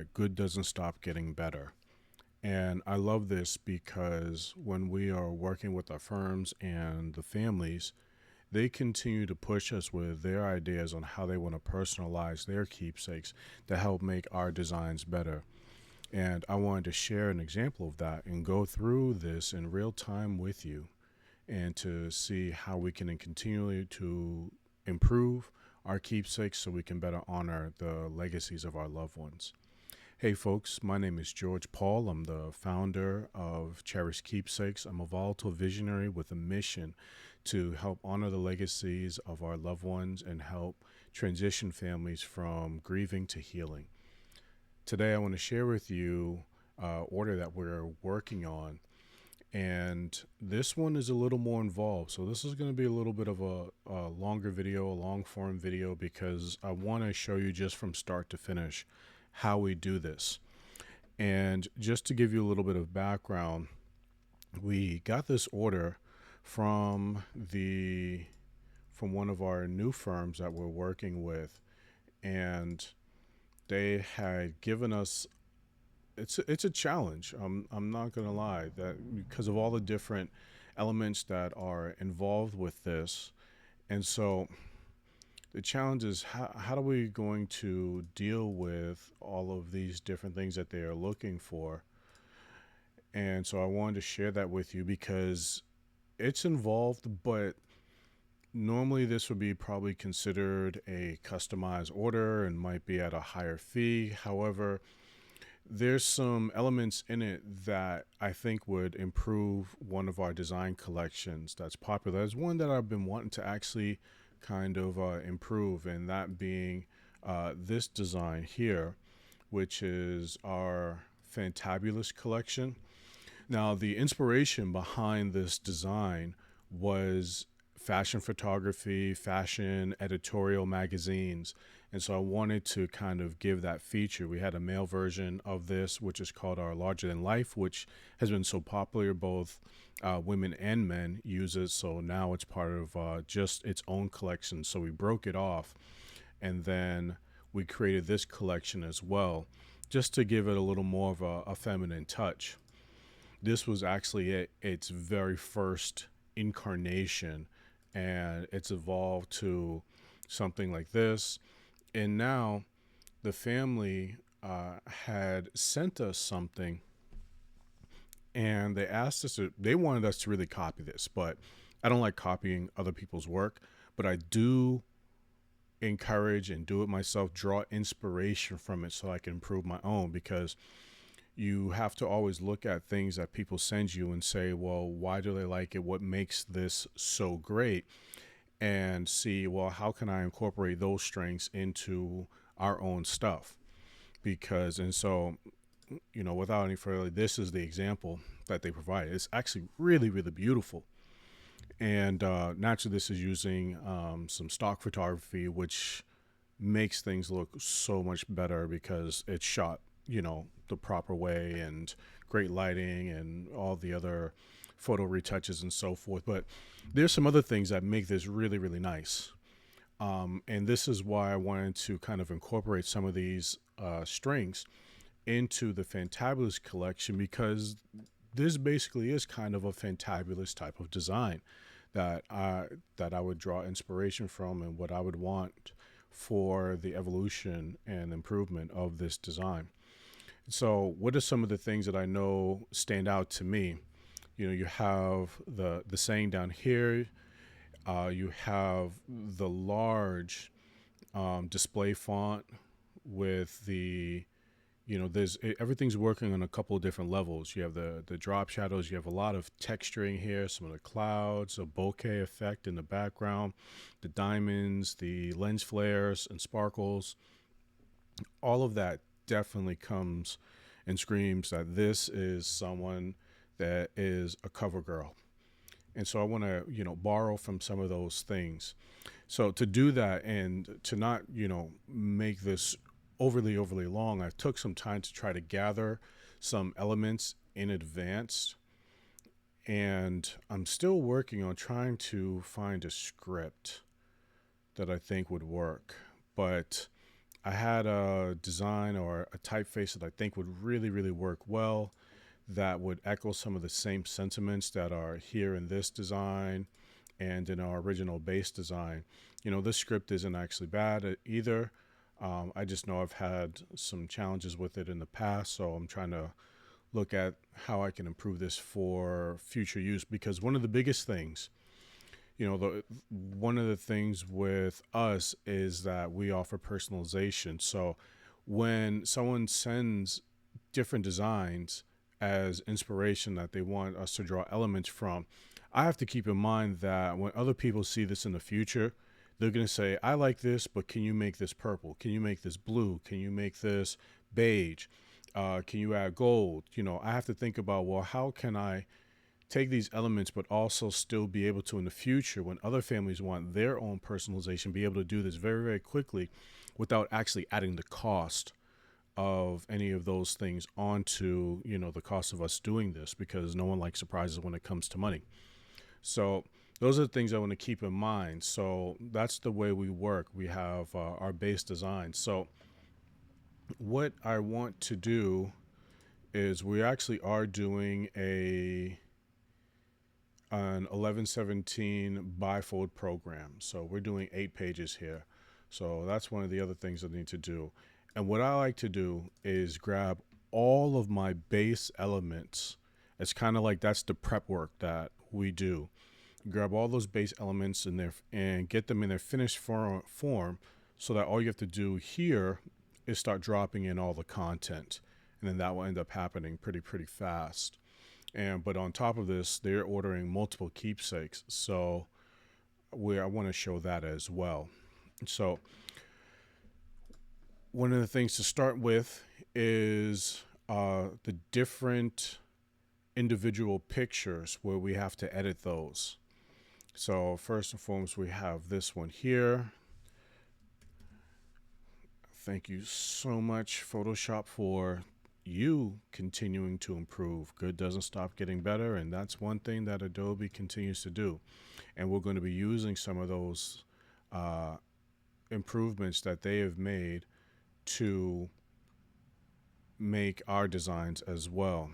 that good doesn't stop getting better. And I love this because when we are working with our firms and the families, they continue to push us with their ideas on how they want to personalize their keepsakes to help make our designs better. And I wanted to share an example of that and go through this in real time with you and to see how we can continually to improve our keepsakes so we can better honor the legacies of our loved ones. Hey folks, my name is George Paul. I'm the founder of Cherished Keepsakes. I'm a volatile visionary with a mission to help honor the legacies of our loved ones and help transition families from grieving to healing. Today I want to share with you order that we're working on, and this one is a little more involved. So this is going to be a little bit of a longer video, a long form video, because I want to show you just from start to finish how we do this. And just to give you a little bit of background, we got this order from one of our new firms that we're working with, and they had given us it's a challenge. I'm not gonna lie, that because of all the different elements that are involved with this, and so the challenge is how are we going to deal with all of these different things that they are looking for. And so I wanted to share that with you because it's involved, but normally this would be probably considered a customized order and might be at a higher fee. However, there's some elements in it that I think would improve one of our design collections that's popular. There's one that I've been wanting to actually kind of improve, and that being this design here, which is our Fantabulous collection. Now, the inspiration behind this design was fashion photography, fashion editorial magazines. And so I wanted to kind of give that feature. We had a male version of this, which is called our Larger Than Life, which has been so popular, both women and men use it. So now it's part of just its own collection. So we broke it off, and then we created this collection as well, just to give it a little more of a feminine touch. This was actually its very first incarnation, and it's evolved to something like this. And now the family had sent us something, and they wanted us to really copy this, but I don't like copying other people's work, but I do encourage and do it myself, draw inspiration from it so I can improve my own, because you have to always look at things that people send you and say, well, why do they like it? What makes this so great? And see, well, how can I incorporate those strengths into our own stuff? Because, and so, without any further, this is the example that they provide. It's actually really, really beautiful. And naturally, this is using some stock photography, which makes things look so much better because it's shot, the proper way, and great lighting and all the other photo retouches and so forth. But there's some other things that make this really, really nice. And this is why I wanted to kind of incorporate some of these strings into the Fantabulous collection, because this basically is kind of a fantabulous type of design that I would draw inspiration from, and what I would want for the evolution and improvement of this design. So what are some of the things that I know stand out to me? You have the saying down here. You have the large display font with the, everything's working on a couple of different levels. You have the drop shadows. You have a lot of texturing here, some of the clouds, a bokeh effect in the background, the diamonds, the lens flares and sparkles. All of that definitely comes and screams that this is someone that is a cover girl. And so I want to, borrow from some of those things. So to do that and to not, make this overly long, I took some time to try to gather some elements in advance. And I'm still working on trying to find a script that I think would work. But I had a design or a typeface that I think would really, really work well, that would echo some of the same sentiments that are here in this design and in our original base design. This script isn't actually bad either. I just know I've had some challenges with it in the past, so I'm trying to look at how I can improve this for future use. Because one of the biggest things, one of the things with us is that we offer personalization. So when someone sends different designs as inspiration that they want us to draw elements from, I have to keep in mind that when other people see this in the future, they're going to say, I like this, but can you make this purple? Can you make this blue? Can you make this beige? Can you add gold? I have to think about, well, how can I take these elements, but also still be able to, in the future, when other families want their own personalization, be able to do this very, very quickly without actually adding the cost of any of those things onto, the cost of us doing this, because no one likes surprises when it comes to money. So those are the things I want to keep in mind. So that's the way we work. We have our base design. So what I want to do is we actually are doing an 1117 bifold program. So we're doing 8 pages here. So that's one of the other things I need to do. And what I like to do is grab all of my base elements. It's kind of like that's the prep work that we do. Grab all those base elements in there and get them in their finished form so that all you have to do here is start dropping in all the content. And then that will end up happening pretty fast. But on top of this, they're ordering multiple keepsakes. So I want to show that as well. So one of the things to start with is the different individual pictures where we have to edit those. So first and foremost, we have this one here. Thank you so much, Photoshop, for you continuing to improve. Good doesn't stop getting better, and that's one thing that Adobe continues to do. And we're going to be using some of those improvements that they have made to make our designs as well.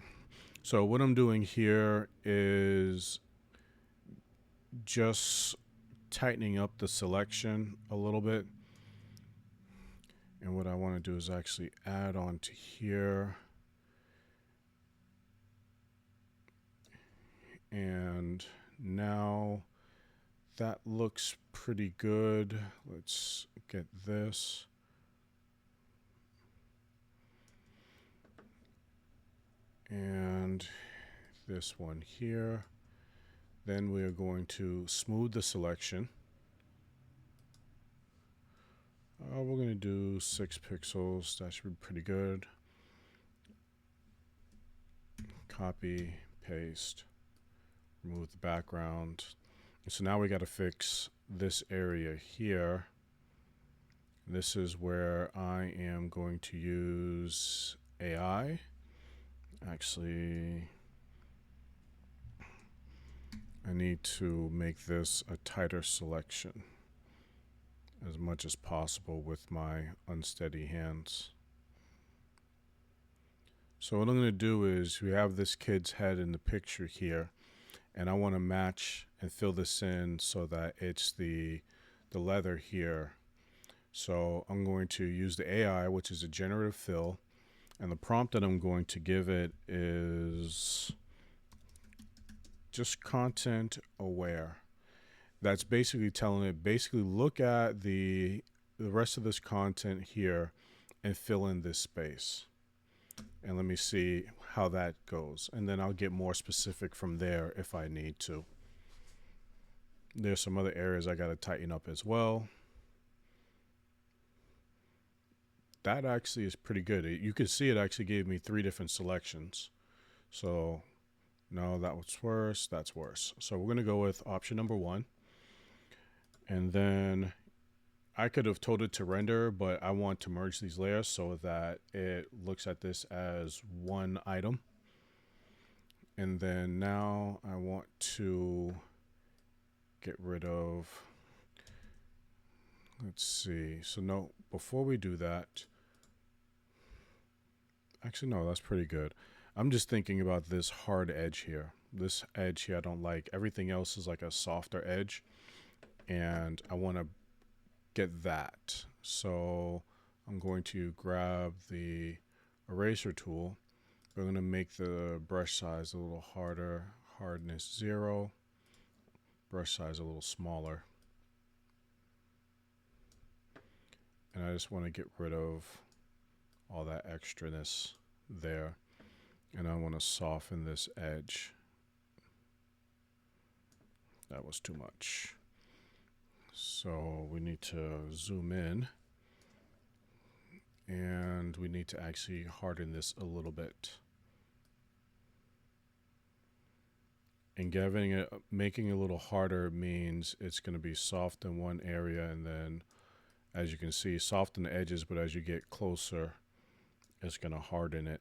So what I'm doing here is just tightening up the selection a little bit. And what I want to do is actually add on to here. And now that looks pretty good. Let's get this. And this one here. Then we are going to smooth the selection. We're going to do 6 pixels. That should be pretty good. Copy, paste, remove the background. So now we got to fix this area here. This is where I am going to use AI. Actually, I need to make this a tighter selection as much as possible with my unsteady hands. So what I'm going to do is, we have this kid's head in the picture here, and I want to match and fill this in so that it's the leather here. So I'm going to use the AI, which is a generative fill, and the prompt that I'm going to give it is just content aware. That's basically telling it, look at the rest of this content here and fill in this space. And let me see how that goes. And then I'll get more specific from there if I need to. There's some other areas I got to tighten up as well. That actually is pretty good. You can see it actually gave me 3 different selections. So no, that was worse. That's worse. So we're going to go with option number 1. And then I could have told it to render, but I want to merge these layers so that it looks at this as one item. And then now I want to get rid of Let's see. So no, before we do that, actually no, that's pretty good. I'm just thinking about this hard edge here. This edge here I don't like. Everything else is like a softer edge, and I want to get that. So I'm going to grab the eraser tool. We're going to make the brush size a little harder. Hardness 0. Brush size a little smaller. And I just want to get rid of all that extraness there. And I want to soften this edge. That was too much. So we need to zoom in. And we need to actually harden this a little bit. And making it a little harder means it's going to be soft in one area, and then, as you can see, soft on the edges, but as you get closer, it's going to harden it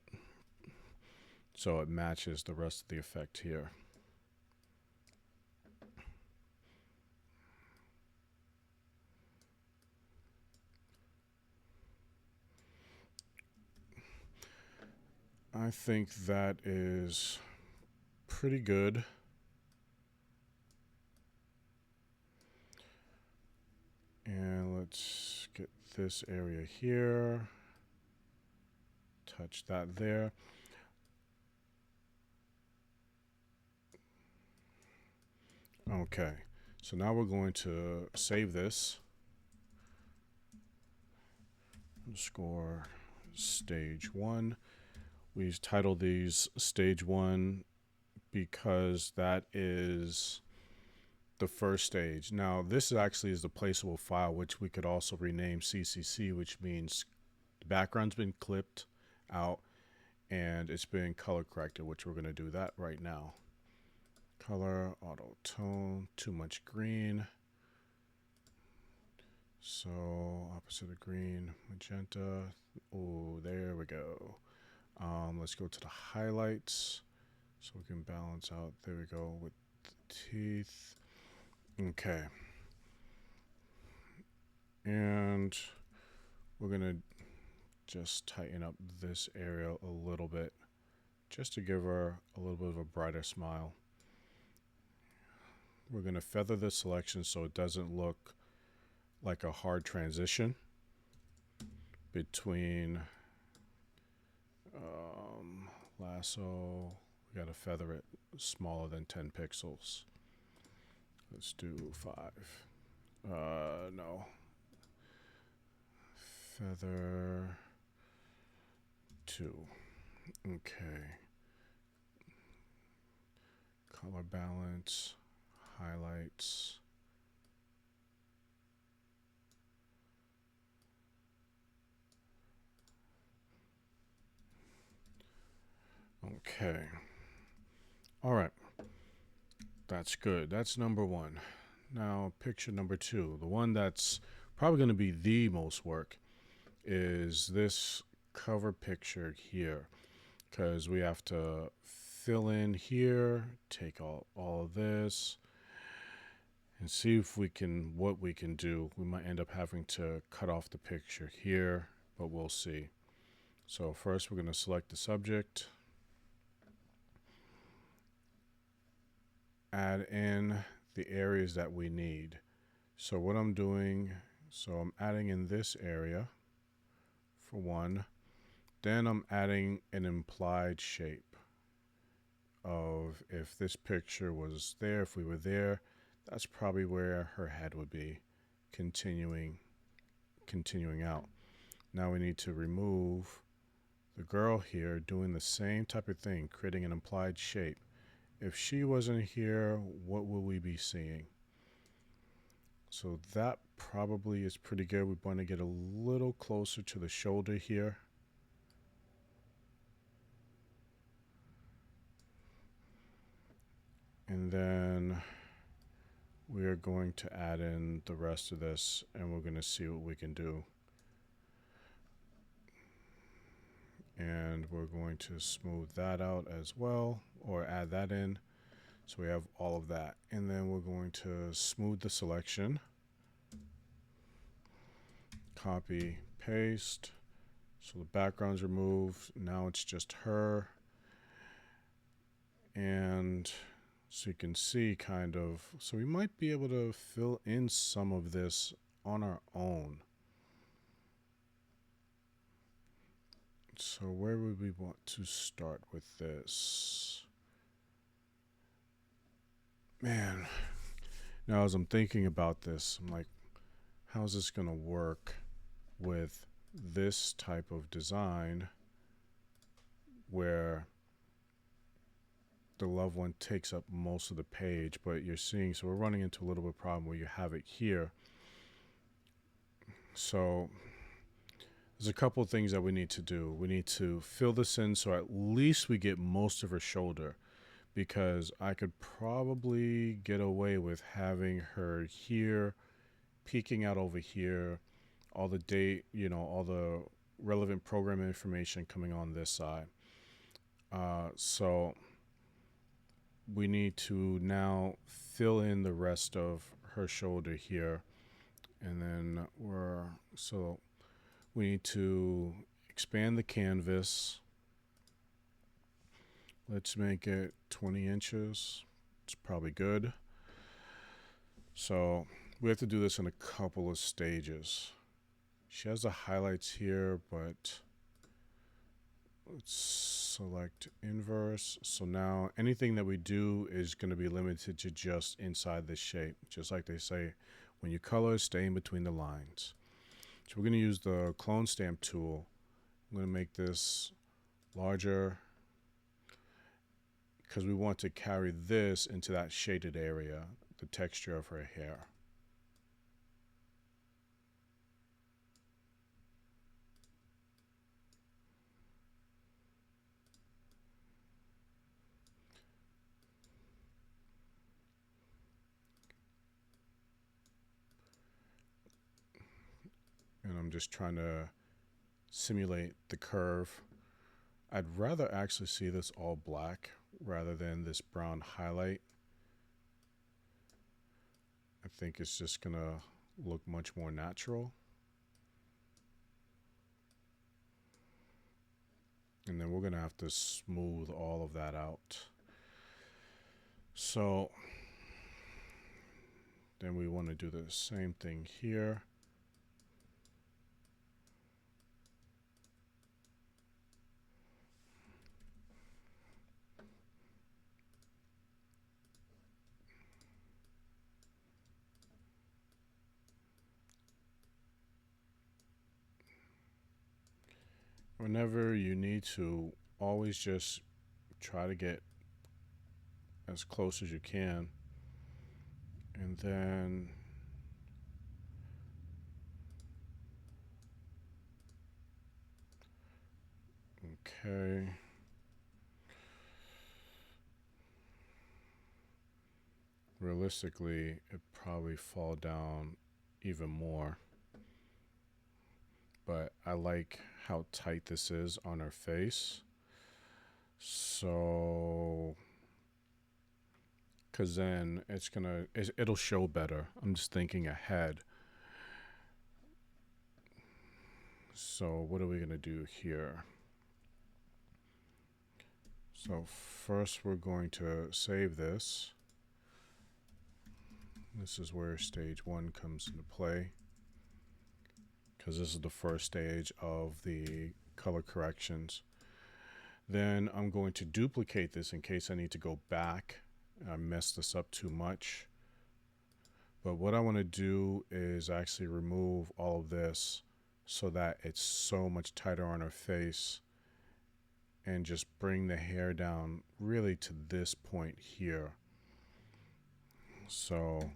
so it matches the rest of the effect here. I think that is pretty good. And let's get this area here. Touch that there. Okay, so now we're going to save this. Score stage 1. We titled these stage 1 because that is the first stage. Now, this actually is the placeable file, which we could also rename CCC, which means the background's been clipped out and it's been color corrected, which we're going to do that right now. Color, auto tone, too much green. So opposite of green, magenta. Oh, there we go. Let's go to the highlights so we can balance out. There we go with the teeth. Okay. And we're going to just tighten up this area a little bit just to give her a little bit of a brighter smile. We're going to feather the selection so it doesn't look like a hard transition between lasso. We got to feather it smaller than 10 pixels. Let's do 5. No. Feather 2. Okay. Color balance, highlights. Okay. All right. That's good. That's number 1. Now, picture number 2. The one that's probably going to be the most work is this cover picture here, because we have to fill in here, take all of this, and see if we can, what we can do. We might end up having to cut off the picture here, but we'll see. So first we're going to select the subject, add in the areas that we need. So what I'm doing, so I'm adding in this area for 1. Then I'm adding an implied shape of if this picture was there, if we were there, that's probably where her head would be, continuing out. Now we need to remove the girl here doing the same type of thing, creating an implied shape. If she wasn't here, what would we be seeing? So that probably is pretty good. We want to get a little closer to the shoulder here. And then we are going to add in the rest of this, and we're going to see what we can do. And we're going to smooth that out as well, or add that in. So we have all of that. And then we're going to smooth the selection. copy, paste. So the background's removed. Now it's just her. And so you can see kind of, so we might be able to fill in some of this on our own. So where would we want to start with this? Man, now as I'm thinking about this, I'm like, how's this going to work with this type of design where the loved one takes up most of the page, but you're seeing, so we're running into a little bit of a problem where you have it here. So there's a couple of things that we need to do. We need to fill this in so at least we get most of her shoulder, because I could probably get away with having her here, peeking out over here, all the date, all the relevant program information coming on this side. So we need to now fill in the rest of her shoulder here. And then we need to expand the canvas. Let's make it 20 inches. It's probably good. So we have to do this in a couple of stages. She has the highlights here, but let's select inverse. So now anything that we do is going to be limited to just inside this shape. Just like they say, when you color, stay in between the lines. So we're going to use the clone stamp tool. I'm going to make this larger because we want to carry this into that shaded area, the texture of her hair. And I'm just trying to simulate the curve. I'd rather actually see this all black rather than this brown highlight. I think it's just gonna look much more natural. And then we're gonna have to smooth all of that out. So then we want to do the same thing here. Whenever you need to, always just try to get as close as you can. And then okay. Realistically, it probably fall down even more. But I like how tight this is on her face. So, because then it'll show better. I'm just thinking ahead. So what are we gonna do here? So first we're going to save this. This is where stage 1 comes into play, because this is the first stage of the color corrections. Then I'm going to duplicate this in case I need to go back. I messed this up too much. But what I want to do is actually remove all of this so that it's so much tighter on her face, and just bring the hair down really to this point here. So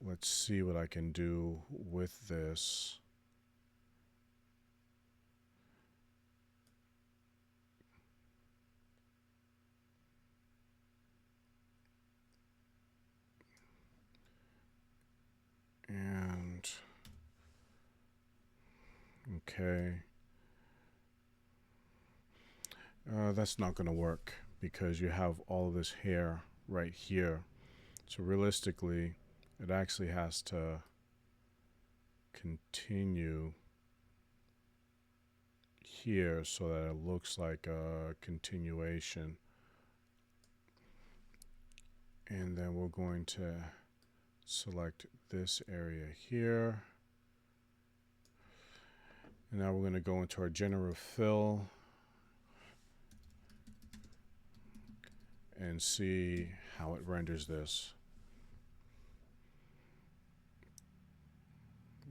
let's see what I can do with this. And okay. That's not going to work because you have all of this hair right here. So realistically, it actually has to continue here so that it looks like a continuation. And then we're going to select this area here. And now we're going to go into our generative fill and see how it renders this.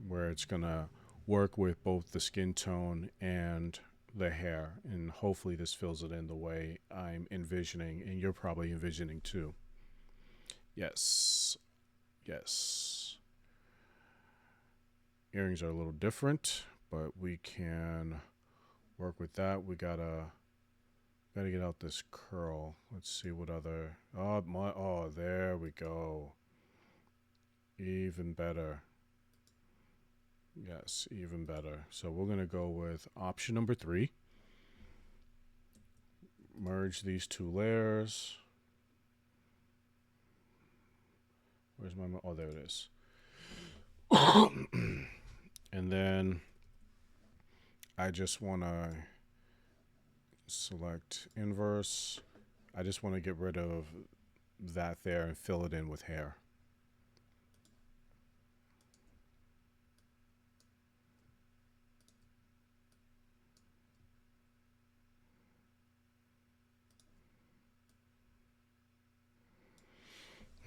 Where it's going to work with both the skin tone and the hair. And hopefully this fills it in the way I'm envisioning, and you're probably envisioning too. Yes. Yes. Earrings are a little different, but we can work with that. We gotta get out this curl. Let's see what other. Oh, there we go. Even better. Yes, even better. So we're gonna go with option number 3. Merge these 2 layers. Where's my? Oh, there it is. And then I just want to select inverse. I just want to get rid of that there and fill it in with hair.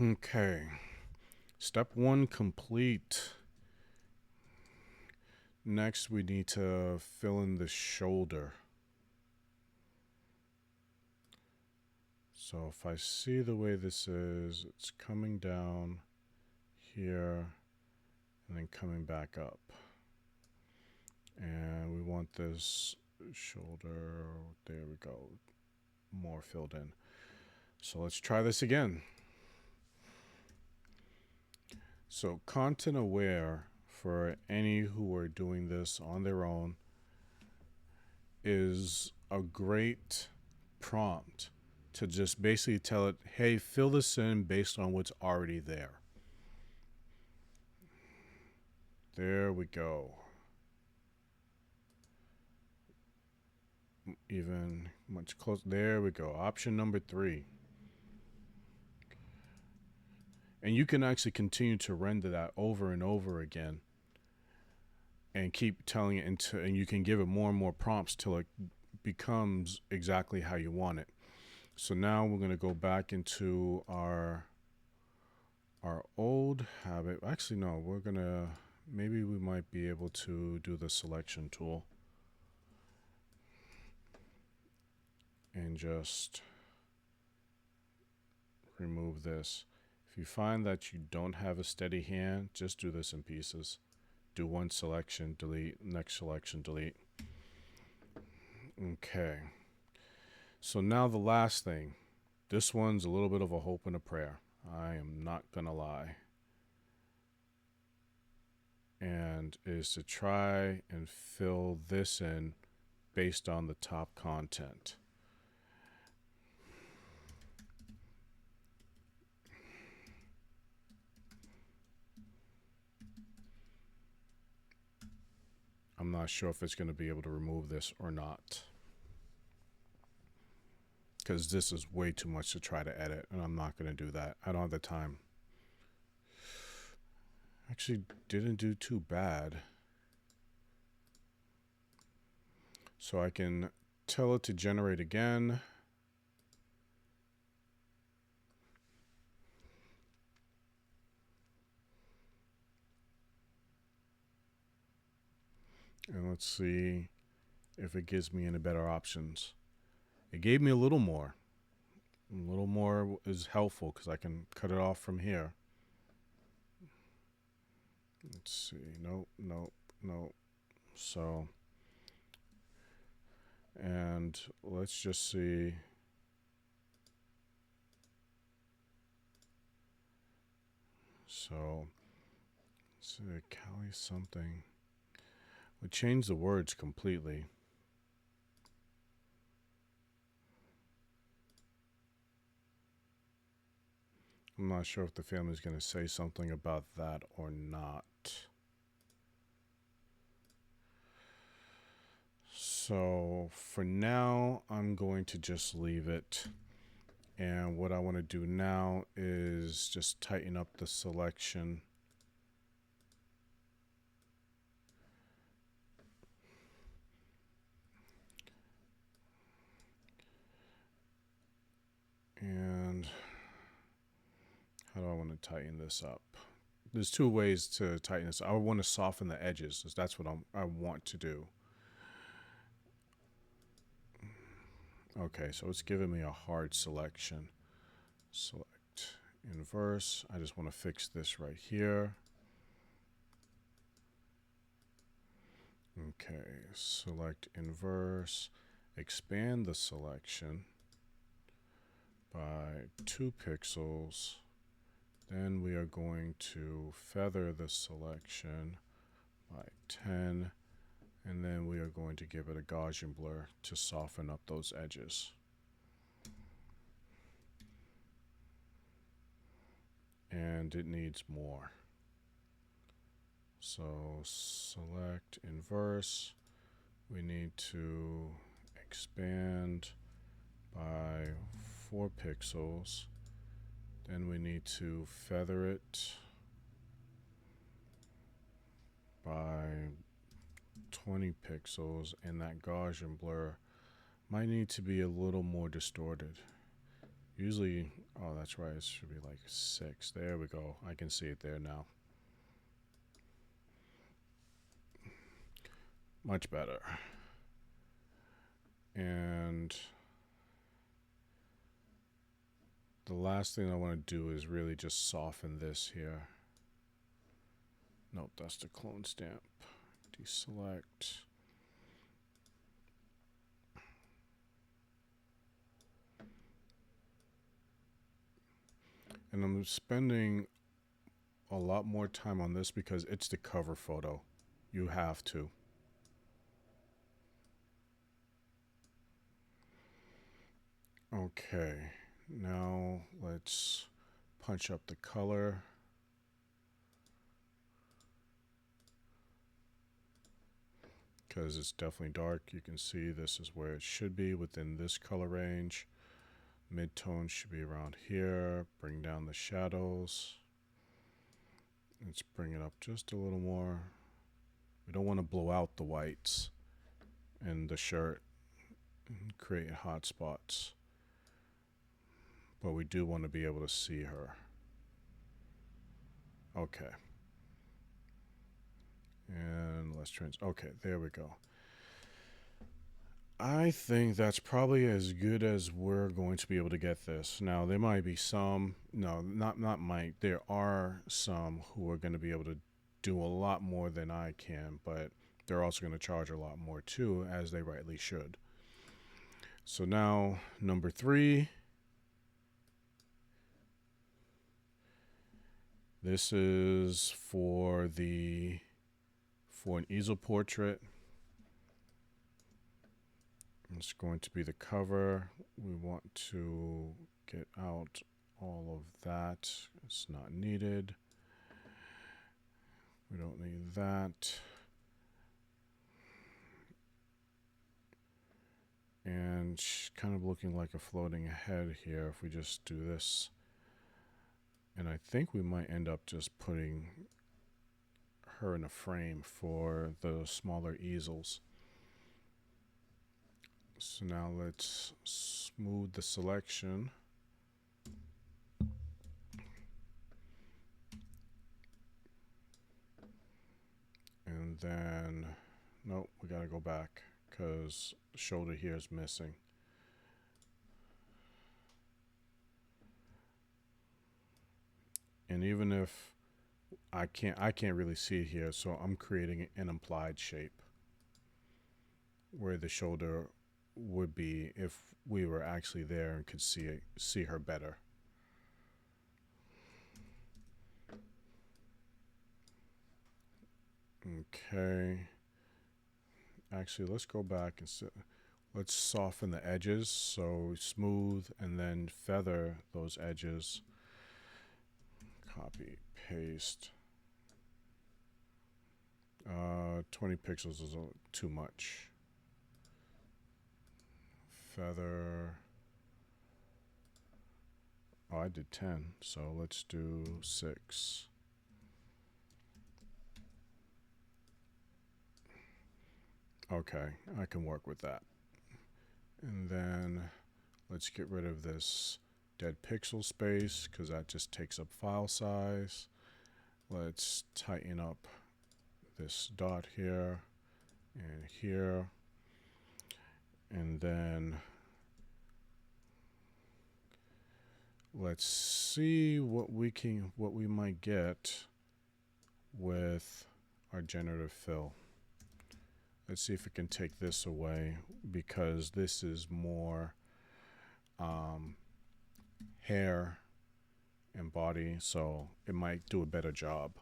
Okay. Step 1 complete. Next, we need to fill in the shoulder. So if I see the way this is, it's coming down here and then coming back up. And we want this shoulder, there we go, more filled in. So let's try this again. So content aware, for any who are doing this on their own, is a great prompt to just basically tell it, hey, fill this in based on what's already there. There we go. Even much closer. There we go. Option number 3. And you can actually continue to render that over and over again and keep telling it and you can give it more and more prompts till it becomes exactly how you want it. So now we're going to go back into our old habit. Actually, no, we're going to, maybe we might be able to do the selection tool and just remove this. If you find that you don't have a steady hand, just do this in pieces. Do one selection, delete, next selection, delete. Okay. So now the last thing. This one's a little bit of a hope and a prayer. I am not going to lie. And is to try and fill this in based on the top content. I'm not sure if it's going to be able to remove this or not. Because this is way too much to try to edit, and I'm not going to do that. I don't have the time. Actually, didn't do too bad. So I can tell it to generate again. And let's see if it gives me any better options. It gave me a little more. A little more is helpful because I can cut it off from here. Let's see. Nope, nope, nope. So, and let's just see. So, Cali something. We changed the words completely. I'm not sure if the family's going to say something about that or not. So for now, I'm going to just leave it. And what I want to do now is just tighten up the selection. And how do I want to tighten this up? There's two ways to tighten this. I want to soften the edges. That's what I want to do. Okay, so it's giving me a hard selection. Select inverse. I just want to fix this right here. Okay, select inverse. Expand the selection by 2 pixels. Then we are going to feather the selection by 10. And then we are going to give it a Gaussian blur to soften up those edges. And it needs more. So select inverse. We need to expand by 4 pixels. Then we need to feather it by 20 pixels, and that Gaussian blur might need to be a little more distorted. Usually, oh, that's right, it should be like 6. There we go. I can see it there now. Much better. And the last thing I want to do is really just soften this here. Nope, that's the clone stamp. Deselect. And I'm spending a lot more time on this because it's the cover photo. You have to. Okay, now let's punch up the color. Because it's definitely dark. You can see this is where it should be within this color range. Mid-tone should be around here. Bring down the shadows. Let's bring it up just a little more. We don't want to blow out the whites in the shirt and create hot spots. But we do want to be able to see her. Okay. And let's okay, there we go. I think that's probably as good as we're going to be able to get this. Now, there might be some, no, not might. There are some who are going to be able to do a lot more than I can, but they're also going to charge a lot more too, as they rightly should. So now, number 3. This is for an easel portrait. It's going to be the cover. We want to get out all of that. It's not needed. We don't need that. And she's kind of looking like a floating head here if we just do this. And I think we might end up just putting her in a frame for the smaller easels. So now let's smooth the selection. And then, nope, we gotta go back because the shoulder here is missing. And even if I can't really see it here, so I'm creating an implied shape where the shoulder would be if we were actually there and could see her better. Okay. Actually, let's go back and let's soften the edges. So smooth and then feather those edges. Copy, paste. 20 pixels is too much. feather. Oh, I did 10, so let's do 6. Okay, I can work with that. And then let's get rid of this dead pixel space because that just takes up file size. Let's tighten up this dot here and here. And then let's see what we might get with our generative fill. Let's see if it can take this away because this is more hair and body, so it might do a better job.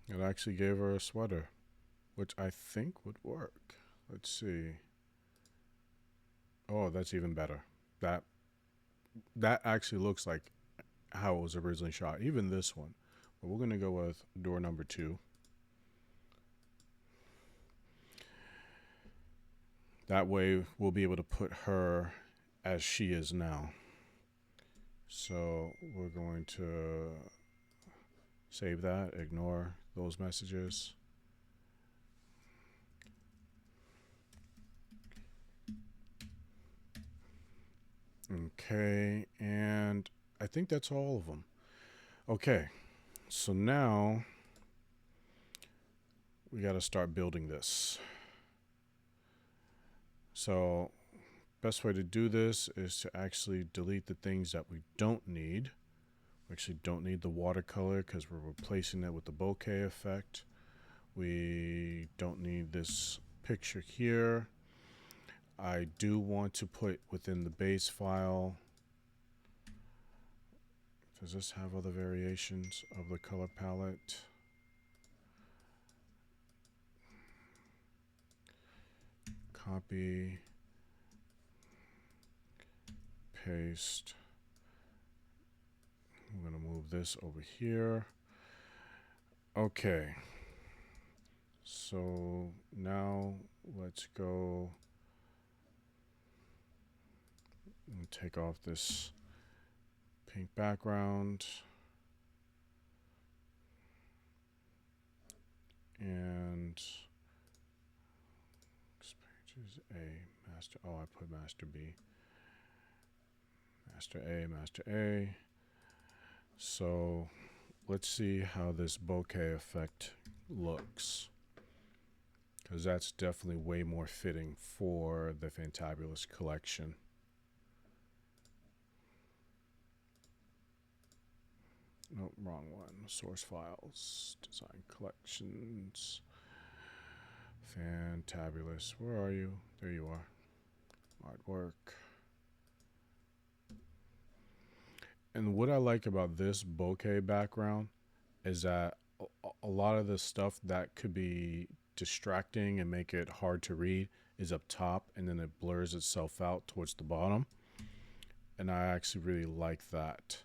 It actually gave her a sweater, which I think would work. Let's see. Oh, that's even better. That actually looks like how it was originally shot. Even this one. But we're going to go with door number 2. That way we'll be able to put her as she is now. So we're going to save that, ignore those messages. Okay, and I think that's all of them. Okay, so now we got to start building this. So best way to do this is to actually delete the things that we don't need. We actually don't need the watercolor because we're replacing it with the bokeh effect. We don't need this picture here. I do want to put within the base file. Does this have other variations of the color palette? Copy, paste. I'm going to move this over here. Okay. So now let's go and take off this pink background. And this page is A, master. Oh, I put master B. Master A, master A. So let's see how this bokeh effect looks, because that's definitely way more fitting for the Fantabulous collection. Nope, wrong one. Source files, design collections, Fantabulous. Where are you? There you are. Artwork. And what I like about this bokeh background is that a lot of the stuff that could be distracting and make it hard to read is up top, and then it blurs itself out towards the bottom. And I actually really like that.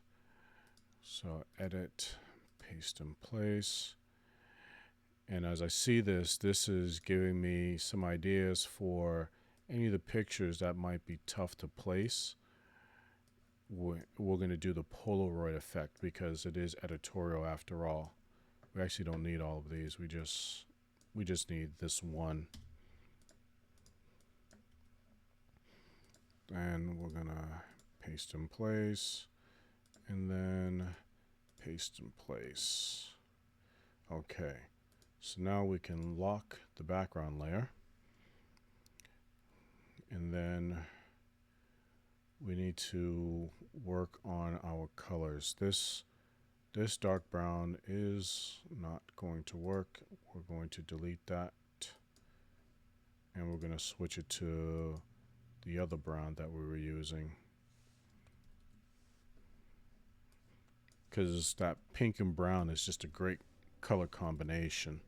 So edit, paste in place. And as I see this, this is giving me some ideas for any of the pictures that might be tough to place. We're going to do the Polaroid effect because it is editorial after all. We actually don't need all of these. We just need this one. And we're going to paste in place and then paste in place. Okay. So now we can lock the background layer. And then we need to work on our colors. This dark brown is not going to work. We're going to delete that. And we're going to switch it to the other brown that we were using. Because that pink and brown is just a great color combination.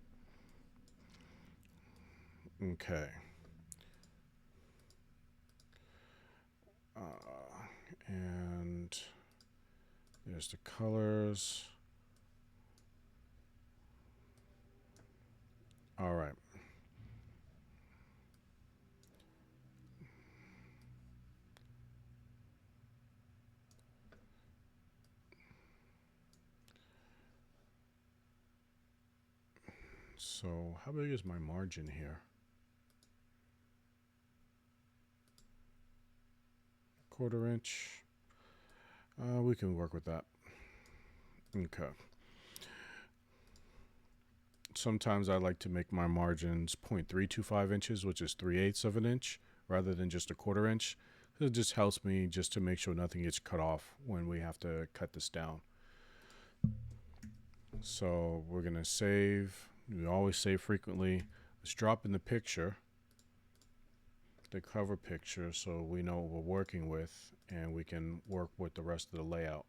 Okay. There's the colors. All right. So how big is my margin here? Quarter inch. We can work with that. Okay. Sometimes I like to make my margins 0.325 inches, which is 3/8 of an inch, rather than just a quarter inch. It just helps me just to make sure nothing gets cut off when we have to cut this down. So we're going to save. We always save frequently. Let's drop in the picture, the cover picture, so we know what we're working with and we can work with the rest of the layout.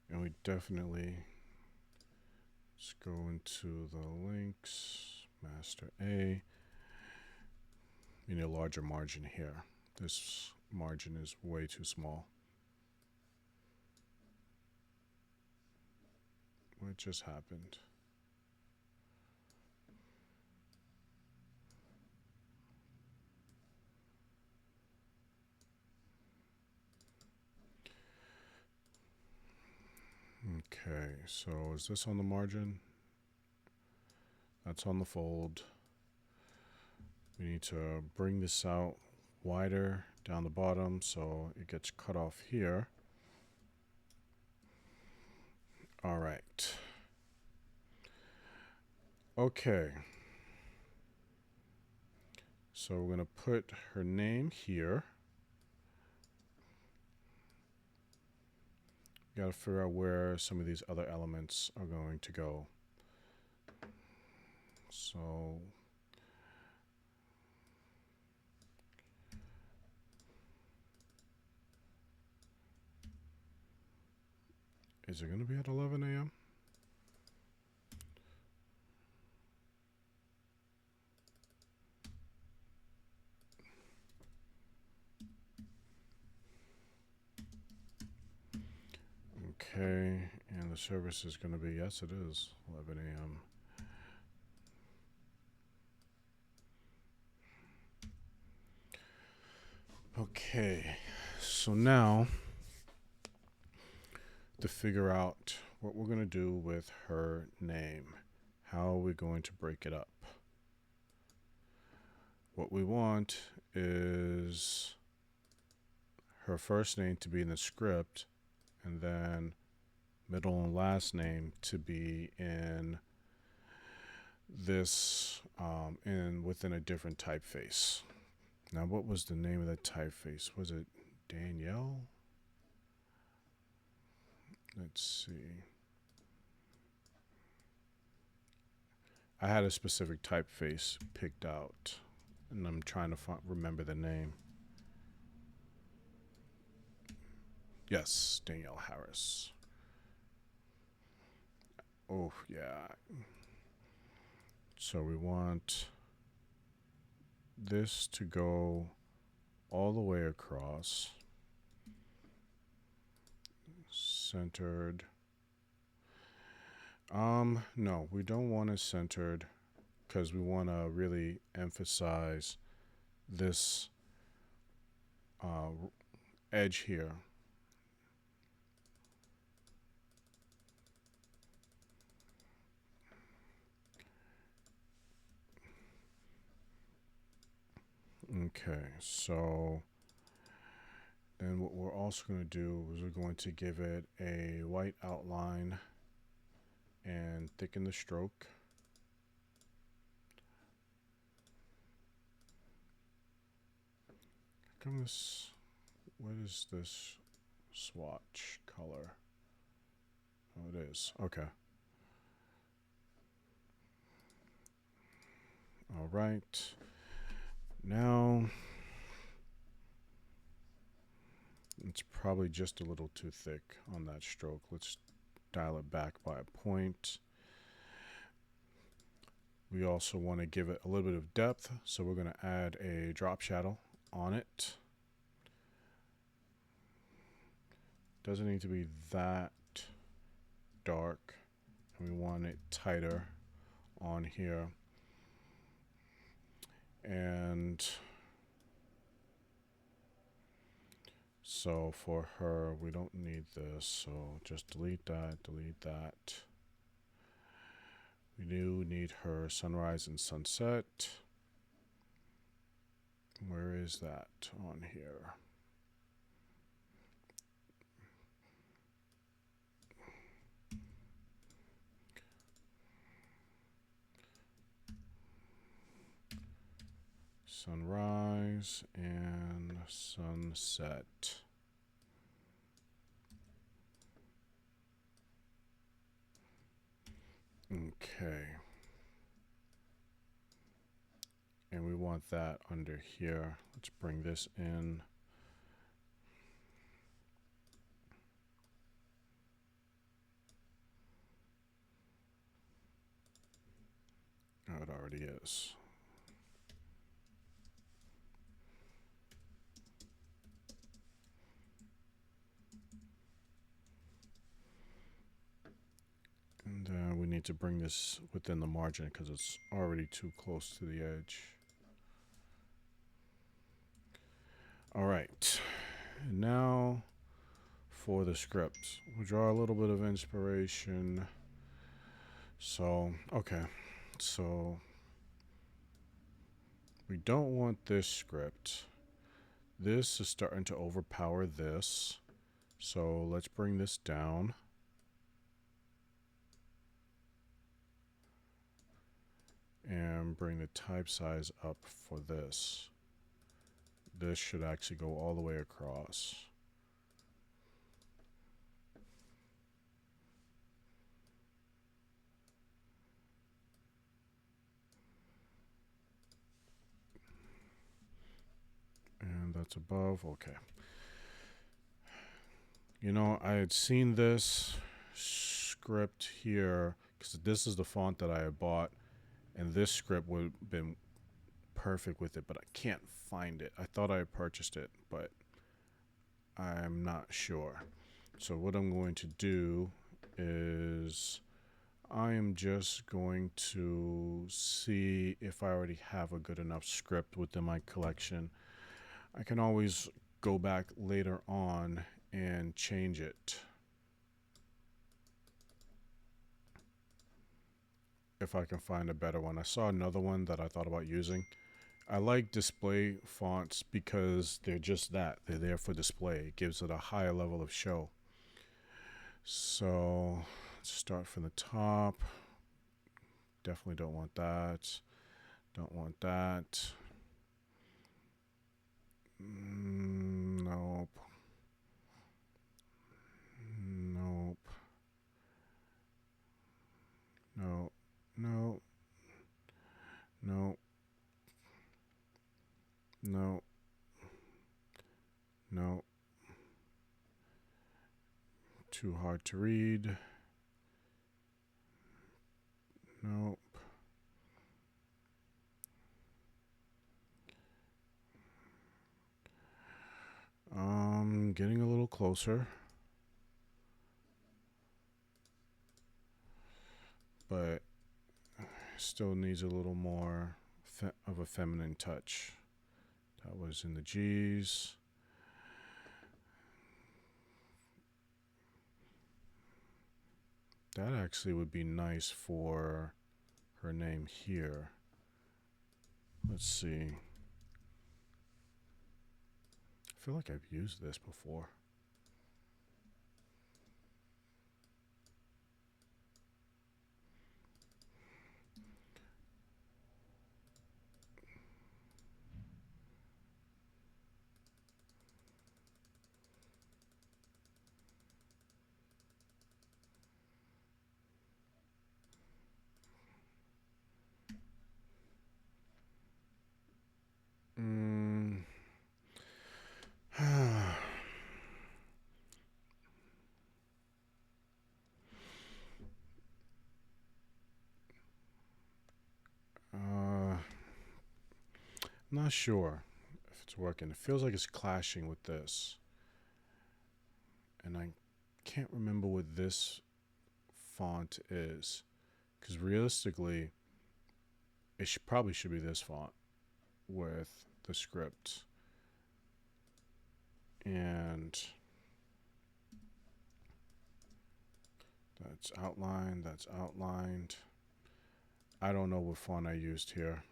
And we definitely, let's go into the links, master A. You need a larger margin here. This margin is way too small. What just happened? Okay, so is this on the margin? That's on the fold. We need to bring this out wider down the bottom so it gets cut off here. All right. Okay. So we're going to put her name here. We got to figure out where some of these other elements are going to go. So is it going to be at 11 a.m.? Okay, and the service is going to be, yes, it is 11 a.m. Okay, so now to figure out what we're going to do with her name. How are we going to break it up? What we want is her first name to be in the script, and then middle and last name to be in this, within a different typeface. Now, what was the name of that typeface? Was it Danielle? Let's see. I had a specific typeface picked out, and I'm trying to remember the name. Yes, Danielle Harris. Oh, yeah. So we want this to go all the way across, centered. No, we don't want it centered because we want to really emphasize this edge here. Okay, so then what we're also going to do is we're going to give it a white outline and thicken the stroke. Come this, what is this swatch color? Oh, it is. Okay. All right. Now It's probably just a little too thick on that stroke. Let's dial it back by a point. We also want to give it a little bit of depth, so we're going to add a drop shadow on it. Doesn't need to be that dark, and we want it tighter on here. And so for her, we don't need this, so just delete that, delete that. We do need her sunrise and sunset. Where is that on here? Sunrise and sunset. Okay. And we want that under here. Let's bring this in. Oh, it already is. And we need to bring this within the margin because it's already too close to the edge. All right. And now for the script. We'll draw a little bit of inspiration. So, okay. So we don't want this script. This is starting to overpower this. So let's bring this down. And bring the type size up for this. This should actually go all the way across. And that's above. Okay. You know, I had seen this script here because this is the font that I had bought, and this script would have been perfect with it, but I can't find it. I thought I had purchased it, but I'm not sure. So what I'm going to do is I am just going to see if I already have a good enough script within my collection. I can always go back later on and change it if I can find a better one. I saw another one that I thought about using. I like display fonts because they're just that. They're there for display. It gives it a higher level of show. So let's start from the top. Definitely don't want that. Don't want that. Nope. Nope. No. No. No. No. No. Too hard to read. Nope. Getting a little closer. But still needs a little more of a feminine touch. That was in the G's. That actually would be nice for her name here. Let's see. I feel like I've used this before. not sure if it's working. It feels like it's clashing with this. And I can't remember what this font is. Because realistically, it probably should be this font with the script. And that's outlined. That's outlined. I don't know what font I used here.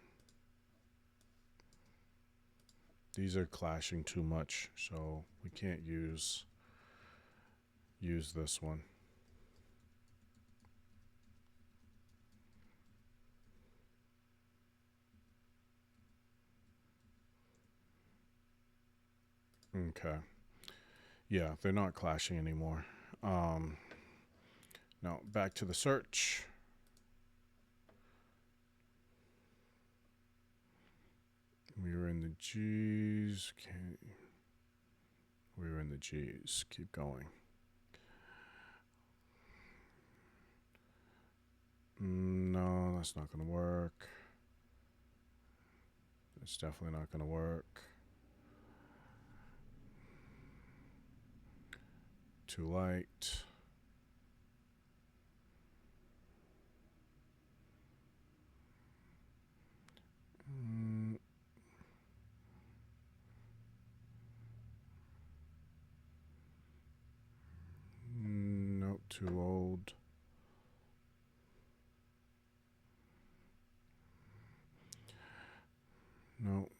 These are clashing too much, so we can't use this one. Okay. Yeah, they're not clashing anymore. Now back to the search. We were in the G's. Okay. We were in the G's. Keep going. No, that's not going to work. It's definitely not going to work. Too light. Nope, too old. Nope.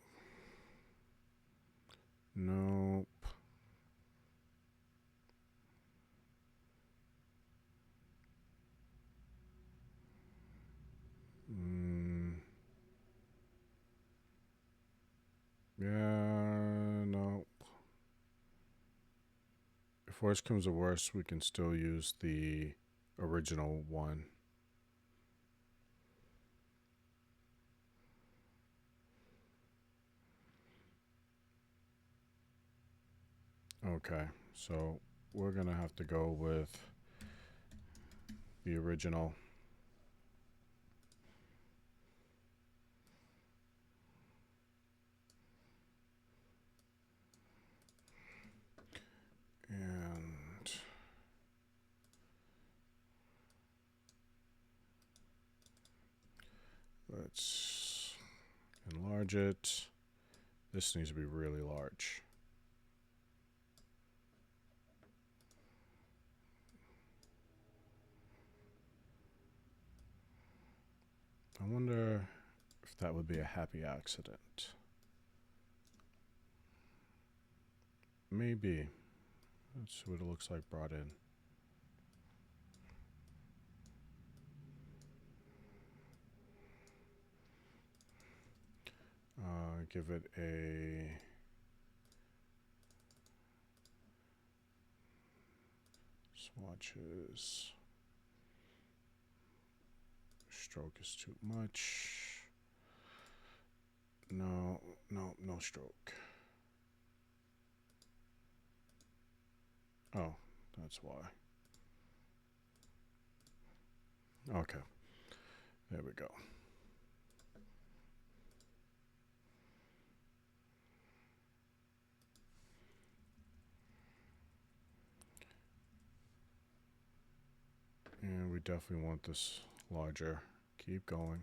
Nope. Yeah, nope. If worse comes to worse, we can still use the original one. Okay, so we're going to have to go with the original. And let's enlarge it. This needs to be really large. I wonder if that would be a happy accident. Maybe. Let's see what it looks like brought in. Give it a swatches. Stroke is too much. No stroke. Oh, that's why. Okay. There we go. And we definitely want this larger. Keep going.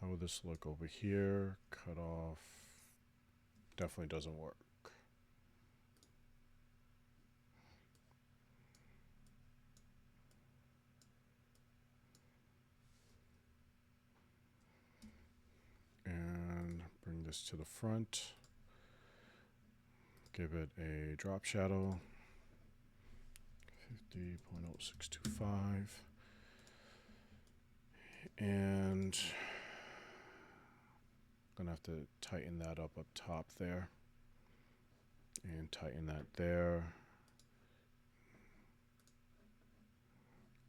How would this look over here? Cut off. Definitely doesn't work. And bring this to the front. Give it a drop shadow. 50.0625. And I'm gonna have to tighten that up top there. And tighten that there.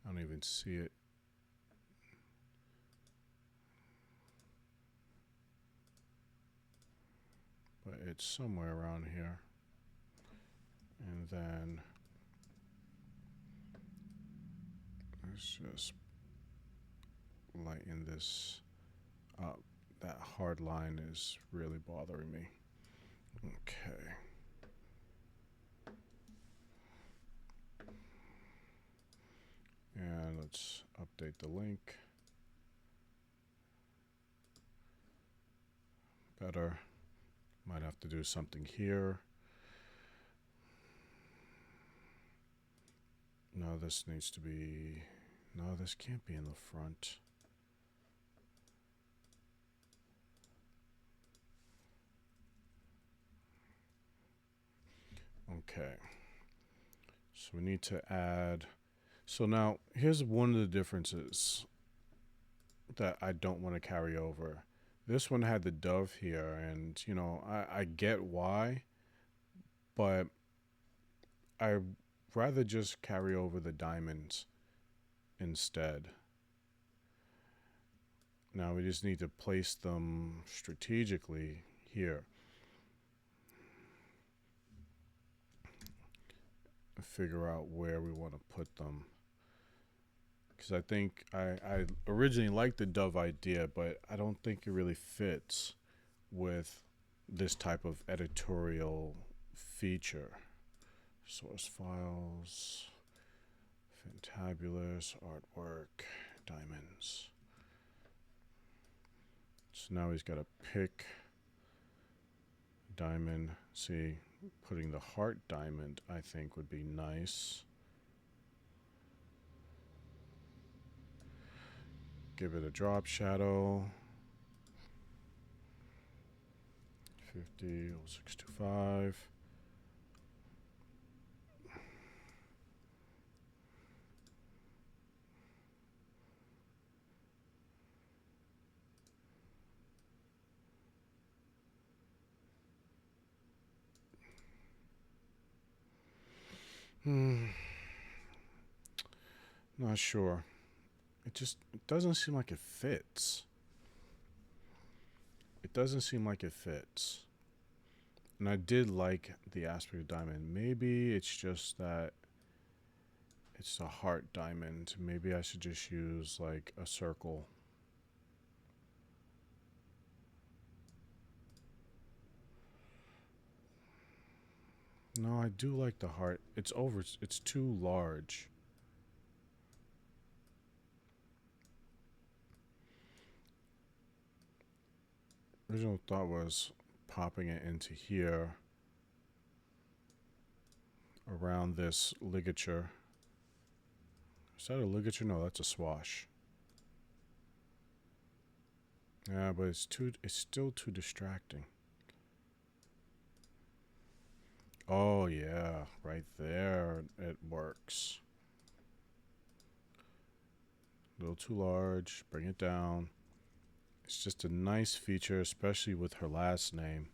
I don't even see it. But it's somewhere around here. And then let's just lighten this up. That hard line is really bothering me. Okay. And let's update the link. Better. Might have to do something here. No, this needs to be... No, this can't be in the front. Okay. So we need to add... So now, here's one of the differences that I don't want to carry over. This one had the dove here, and, you know, I get why, but I'd rather just carry over the diamonds instead. Now we just need to place them strategically here. Figure out where we want to put them. Because I think I originally liked the dove idea, but I don't think it really fits with this type of editorial feature. Source files, fantabulous, artwork, diamonds. So now he's got to pick diamond. See, putting the heart diamond, I think, would be nice. Give it a drop shadow. 50, 0625. Not sure. It doesn't seem like it fits. It doesn't seem like it fits. And I did like the aspect of diamond. Maybe it's just that it's a heart diamond. Maybe I should just use like a circle. No, I do like the heart. It's too large. Original thought was popping it into here around this ligature. Is that a ligature? No, that's a swash. Yeah, but it's still too distracting. Oh yeah, right there it works. A little too large, bring it down. It's just a nice feature, especially with her last name.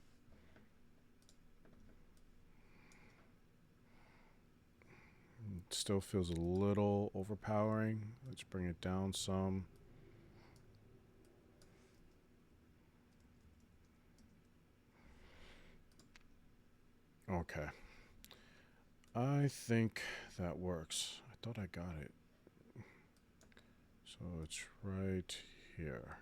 It still feels a little overpowering. Let's bring it down some. Okay. I think that works. I thought I got it. So it's right here.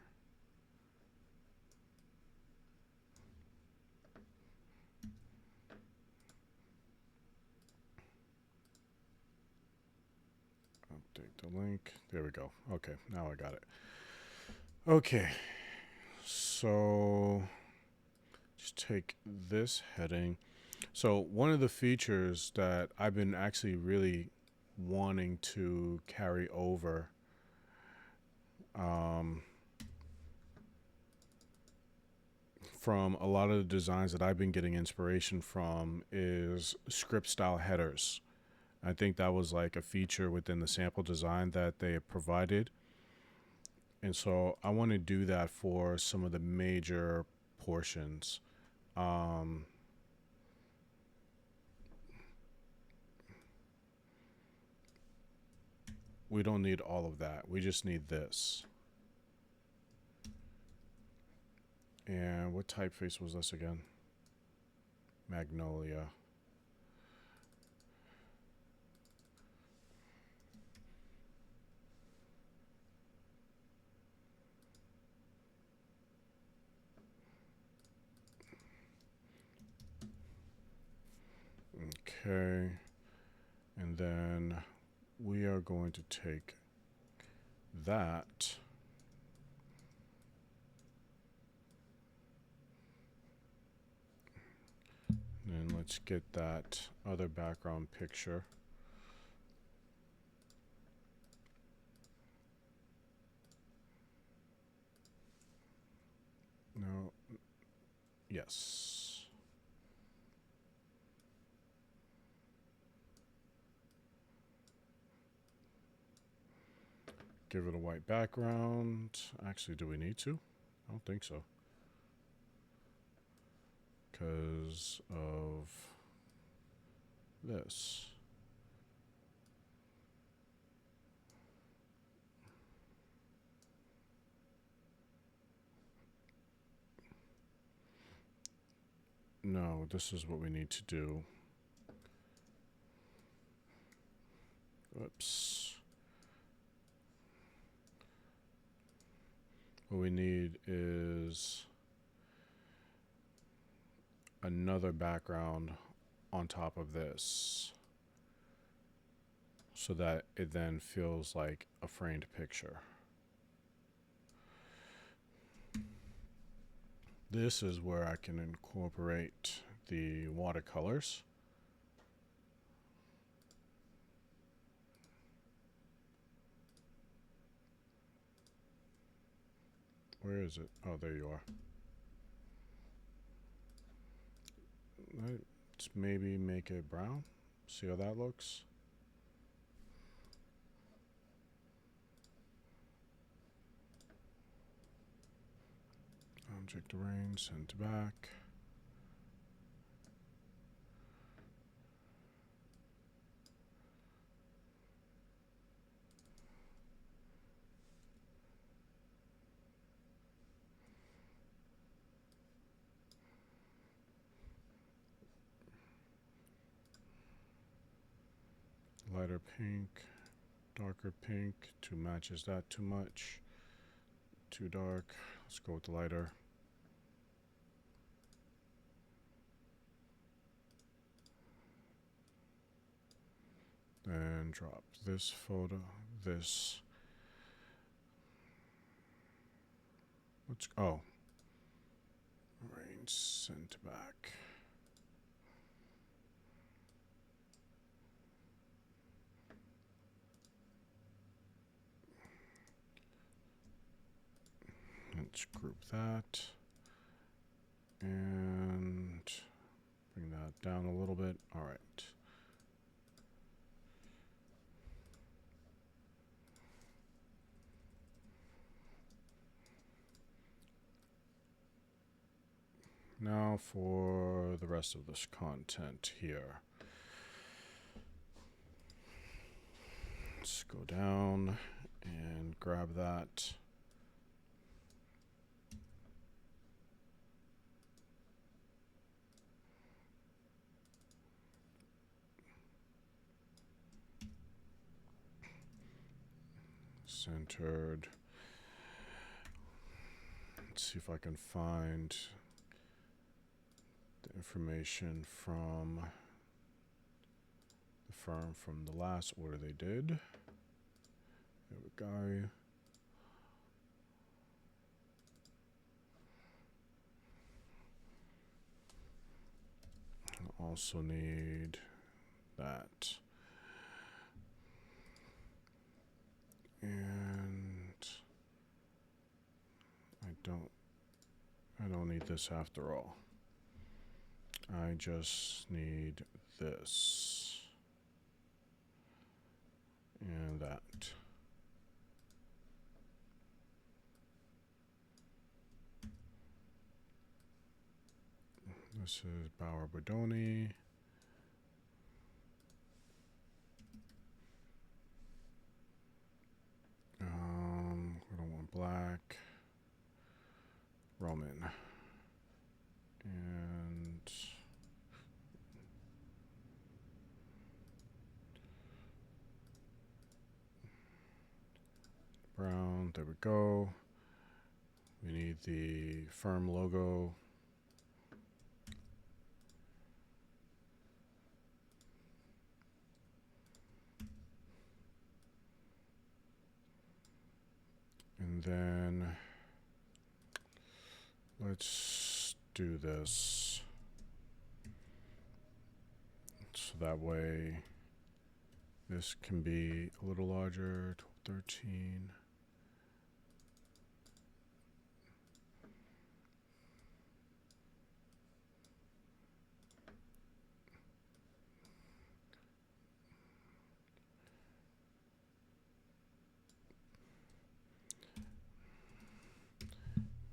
Update the link. There we go. Okay, now I got it. Okay. So just take this heading. So one of the features that I've been actually really wanting to carry over from a lot of the designs that I've been getting inspiration from is script style headers. I think that was like a feature within the sample design that they provided. And so I want to do that for some of the major portions. We don't need all of that. We just need this. And what typeface was this again? Magnolia. Okay. And then we are going to take that and let's get that other background picture. No. Yes. Give it a white background. Actually, do we need to? I don't think so. Because of this. No, this is what we need to do. Oops. What we need is another background on top of this so that it then feels like a framed picture. This is where I can incorporate the watercolors. Where is it? Oh, there you are. Let's maybe make it brown. See how that looks? Object arrange, send to back. Lighter pink, darker pink. 2 matches that too much. Too dark. Let's go with the lighter. Then drop this photo, this. Let's arrange, send to back. Let's group that and bring that down a little bit. All right. Now for the rest of this content here. Let's go down and grab that. Centered. Let's see if I can find the information from the firm from the last order they did. There we go. I also need that. And I don't need this after all. I just need this and that. This is Bauer Bodoni. We don't want black. Roman. And brown. There we go. We need the firm logo. And then let's do this. So that way this can be a little larger, 13.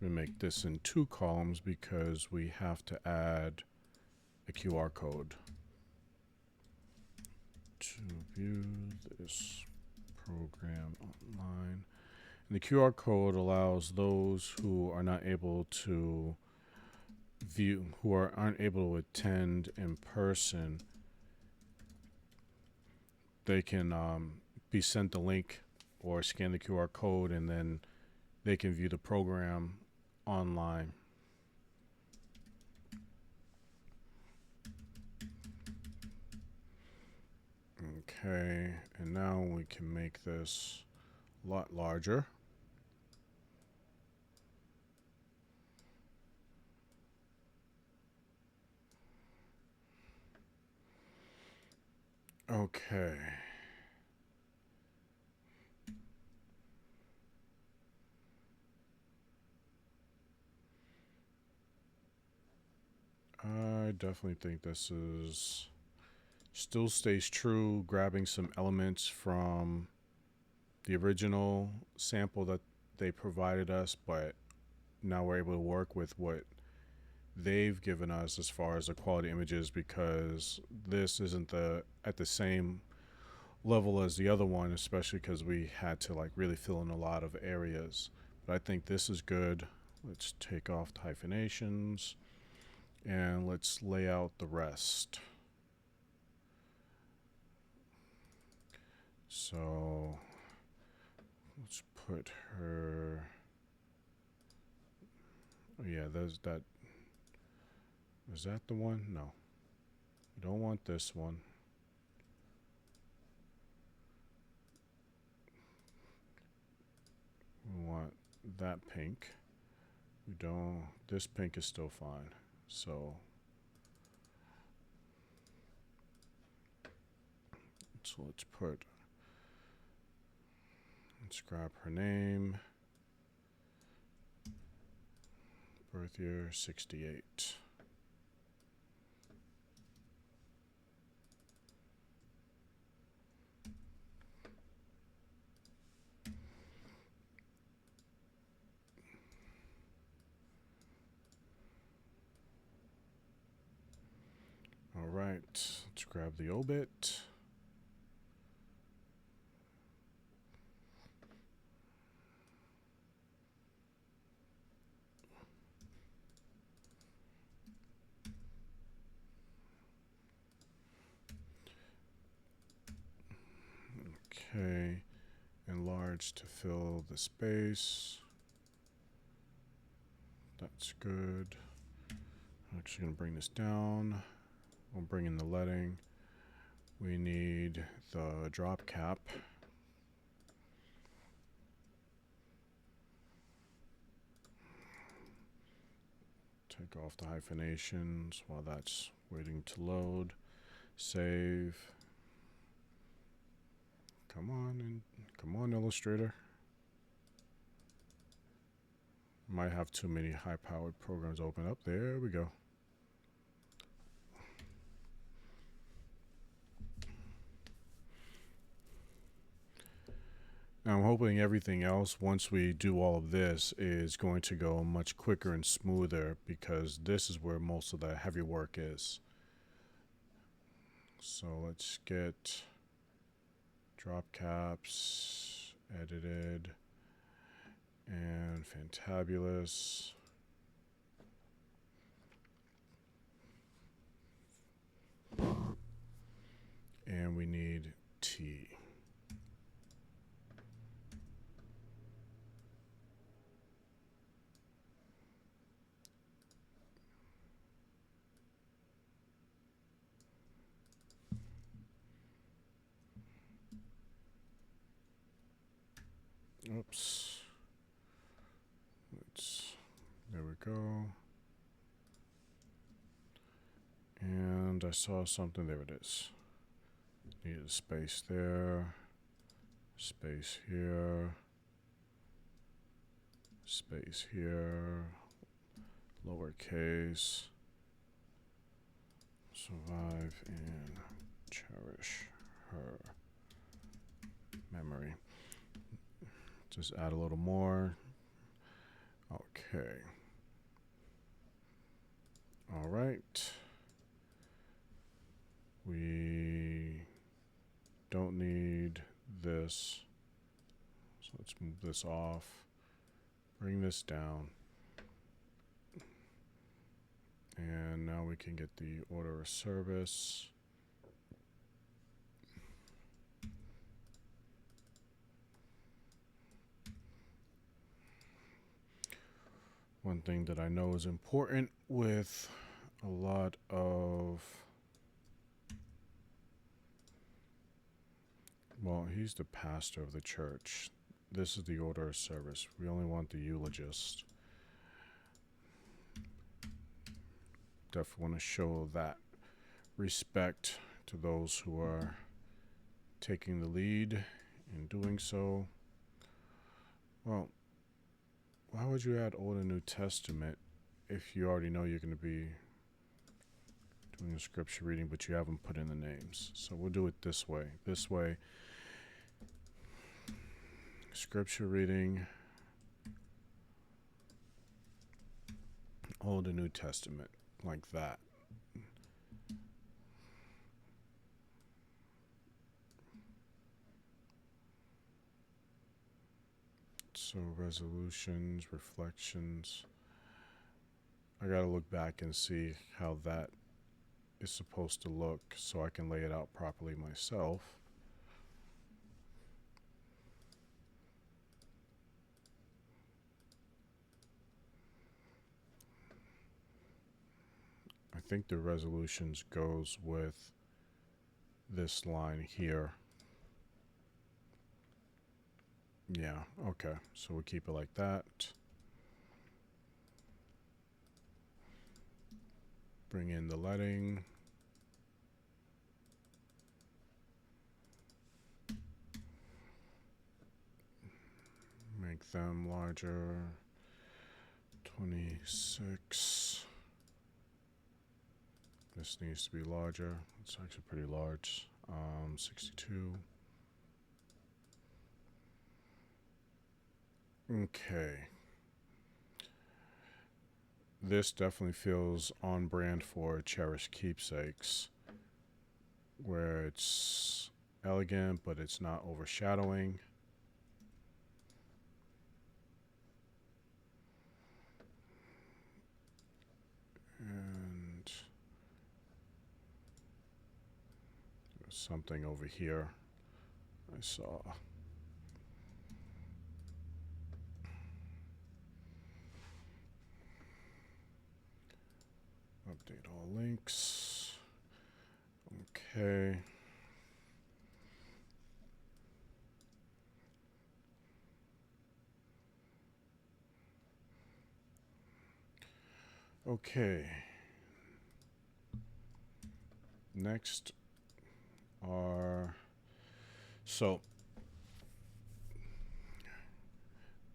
We make this in 2 columns because we have to add a QR code to view this program online. And the QR code allows those who are not able to aren't able to attend in person, they can be sent the link or scan the QR code, and then they can view the program online. Okay, and now we can make this a lot larger. Okay. I definitely think this still stays true, grabbing some elements from the original sample that they provided us, but now we're able to work with what they've given us as far as the quality images, because this isn't at the same level as the other one, especially because we had to like really fill in a lot of areas. But I think this is good. Let's take off the hyphenations and let's lay out the rest. So let's put her. Oh yeah, there's that. Is that the one? No. We don't want this one. We want that pink. We don't. This pink is still fine. So let's grab her name. Birth year 68. All right, let's grab the obit. Okay, enlarge to fill the space. That's good. I'm actually going to bring this down. We'll bring in the leading. We need the drop cap. Take off the hyphenations while that's waiting to load. Save. Come on, Illustrator. Might have too many high-powered programs open up. There we go. Now I'm hoping everything else, once we do all of this, is going to go much quicker and smoother, because this is where most of the heavy work is. So let's get drop caps edited and fantabulous. And we need T. Oops. we go. And I saw something. There it is. Need a space there. Space here. Space here. Lowercase. Survive and cherish her memory. Just add a little more. Okay. All right. We don't need this. So let's move this off. Bring this down. And now we can get the order of service. One thing that I know is important with a lot of, well, he's the pastor of the church. This is the order of service. We only want the eulogist. Definitely want to show that respect to those who are taking the lead in doing so. Well, why would you add Old and New Testament if you already know you're going to be doing a scripture reading, but you haven't put in the names? So we'll do it this way. This way, scripture reading, Old and New Testament, like that. So resolutions, reflections. I gotta look back and see how that is supposed to look so I can lay it out properly myself. I think the resolutions goes with this line here. Yeah, okay. So we'll keep it like that. Bring in the letting. Make them larger. 26. This needs to be larger. It's actually pretty large. 62. Okay. This definitely feels on brand for Cherished Keepsakes, where it's elegant, but it's not overshadowing. And there's something over here I saw. Update all links. Okay. Okay. Next are, so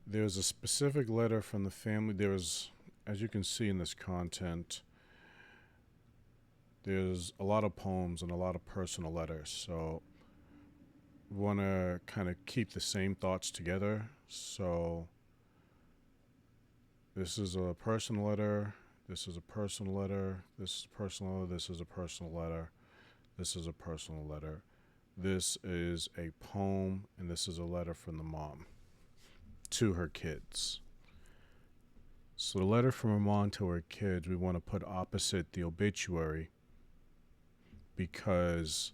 there's a specific letter from the family. There's, as you can see in this content, there's a lot of poems and a lot of personal letters. So we want to kind of keep the same thoughts together. So this is a personal letter. This is a personal letter. This is a personal letter. This is a personal letter. This is a personal letter. This is a poem, and this is a letter from the mom to her kids. So the letter from her mom to her kids, we want to put opposite the obituary because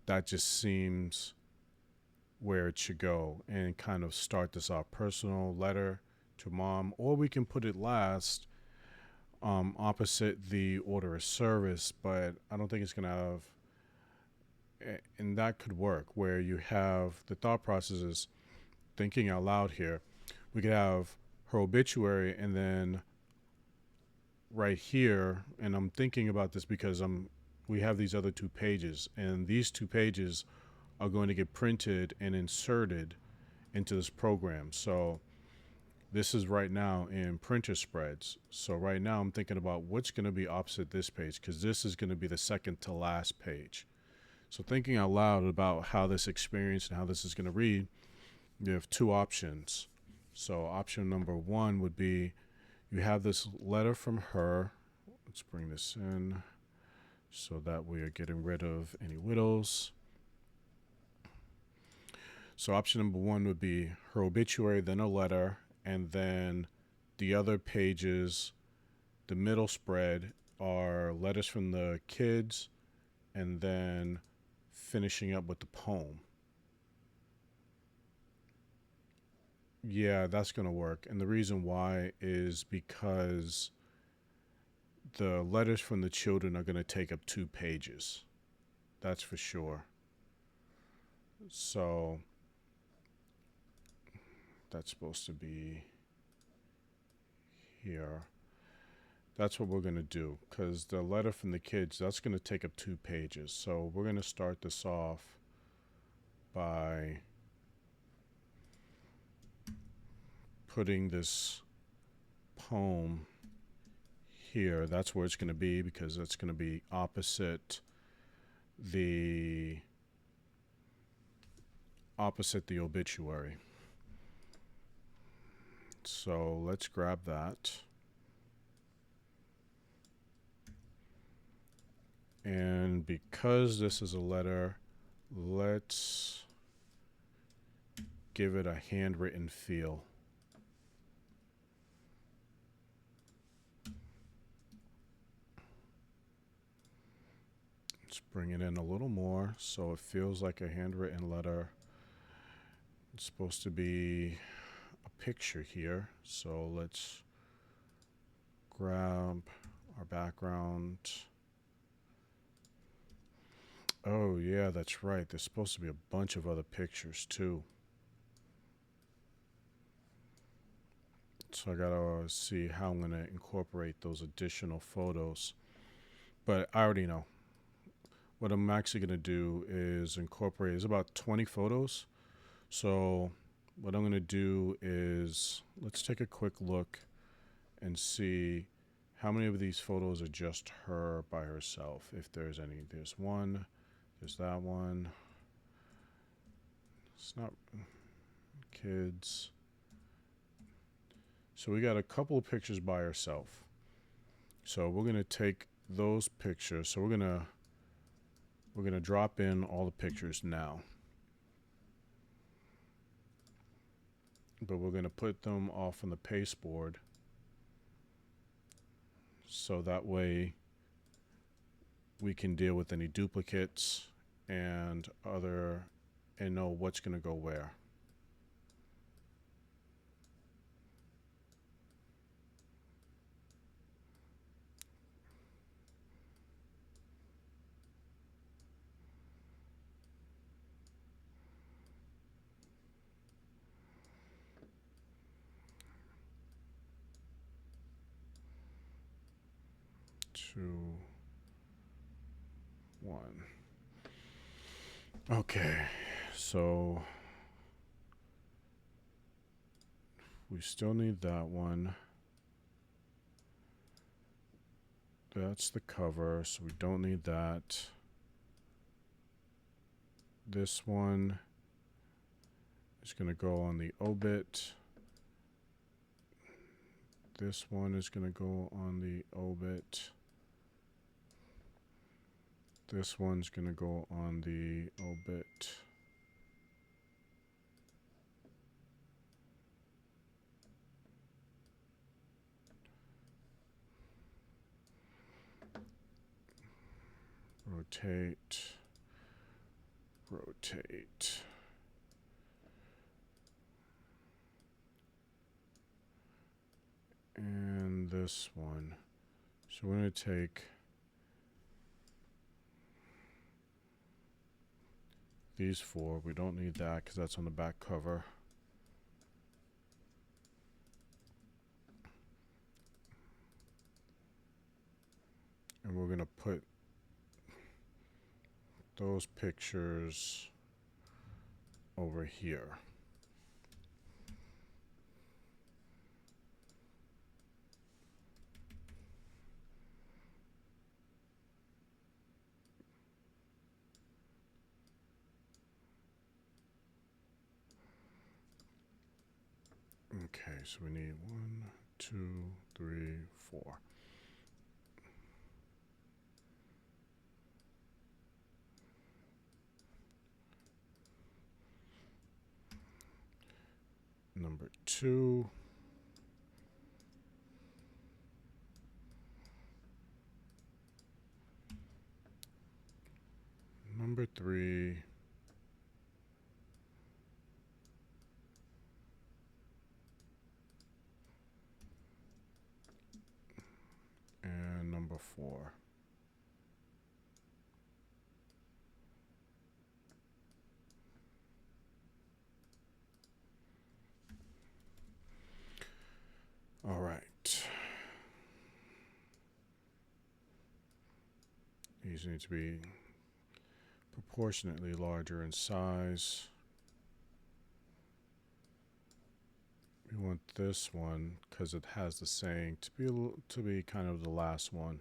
that just seems where it should go, and kind of start this off. Personal letter to mom, or we can put it last, opposite the order of service, but I don't think it's going to have, and that could work where you have the thought process is thinking out loud here. We could have her obituary and then right here, and I'm thinking about this because we have these other two pages, and these two pages are going to get printed and inserted into this program. So this is right now in printer spreads. So right now I'm thinking about what's going to be opposite this page, because this is going to be the second to last page. So thinking out loud about how this experience and how this is going to read, you have two options. So option number one would be you have this letter from her. Let's bring this in so that we are getting rid of any widows. So option number one would be her obituary, then a letter, and then the other pages, the middle spread, are letters from the kids, and then finishing up with the poem. Yeah, that's going to work. And the reason why is because the letters from the children are going to take up 2 pages. That's for sure. So that's supposed to be here. That's what we're going to do, because the letter from the kids, that's going to take up 2 pages. So we're going to start this off by putting this poem here. That's where it's going to be, because it's going to be opposite the obituary. So let's grab that. And because this is a letter, let's give it a handwritten feel. Let's bring it in a little more so it feels like a handwritten letter. It's supposed to be a picture here. So let's grab our background. Oh, yeah, that's right. There's supposed to be a bunch of other pictures, too. So I gotta see how I'm gonna incorporate those additional photos. But I already know. What I'm actually gonna do is incorporate, it's about 20 photos. So what I'm gonna do is, let's take a quick look and see how many of these photos are just her by herself, if there's any. There's one. There's that one. It's not kids. So we got a couple of pictures by herself. So we're gonna take those pictures. So we're gonna drop in all the pictures now. But we're gonna put them off on the pasteboard, so that way we can deal with any duplicates and know what's going to go where. Two, one. Okay, so we still need that one. That's the cover, so we don't need that. This one is going to go on the obit. This one is going to go on the obit. This one's going to go on the obit. Rotate. Rotate. And this one. So we're going to take these 4. We don't need that because that's on the back cover. And we're going to put those pictures over here. Okay, so we need 1, 2, 3, 4. Number 2. Number 3. And number 4. All right. These need to be proportionately larger in size. We want this one, because it has the saying, to be kind of the last one.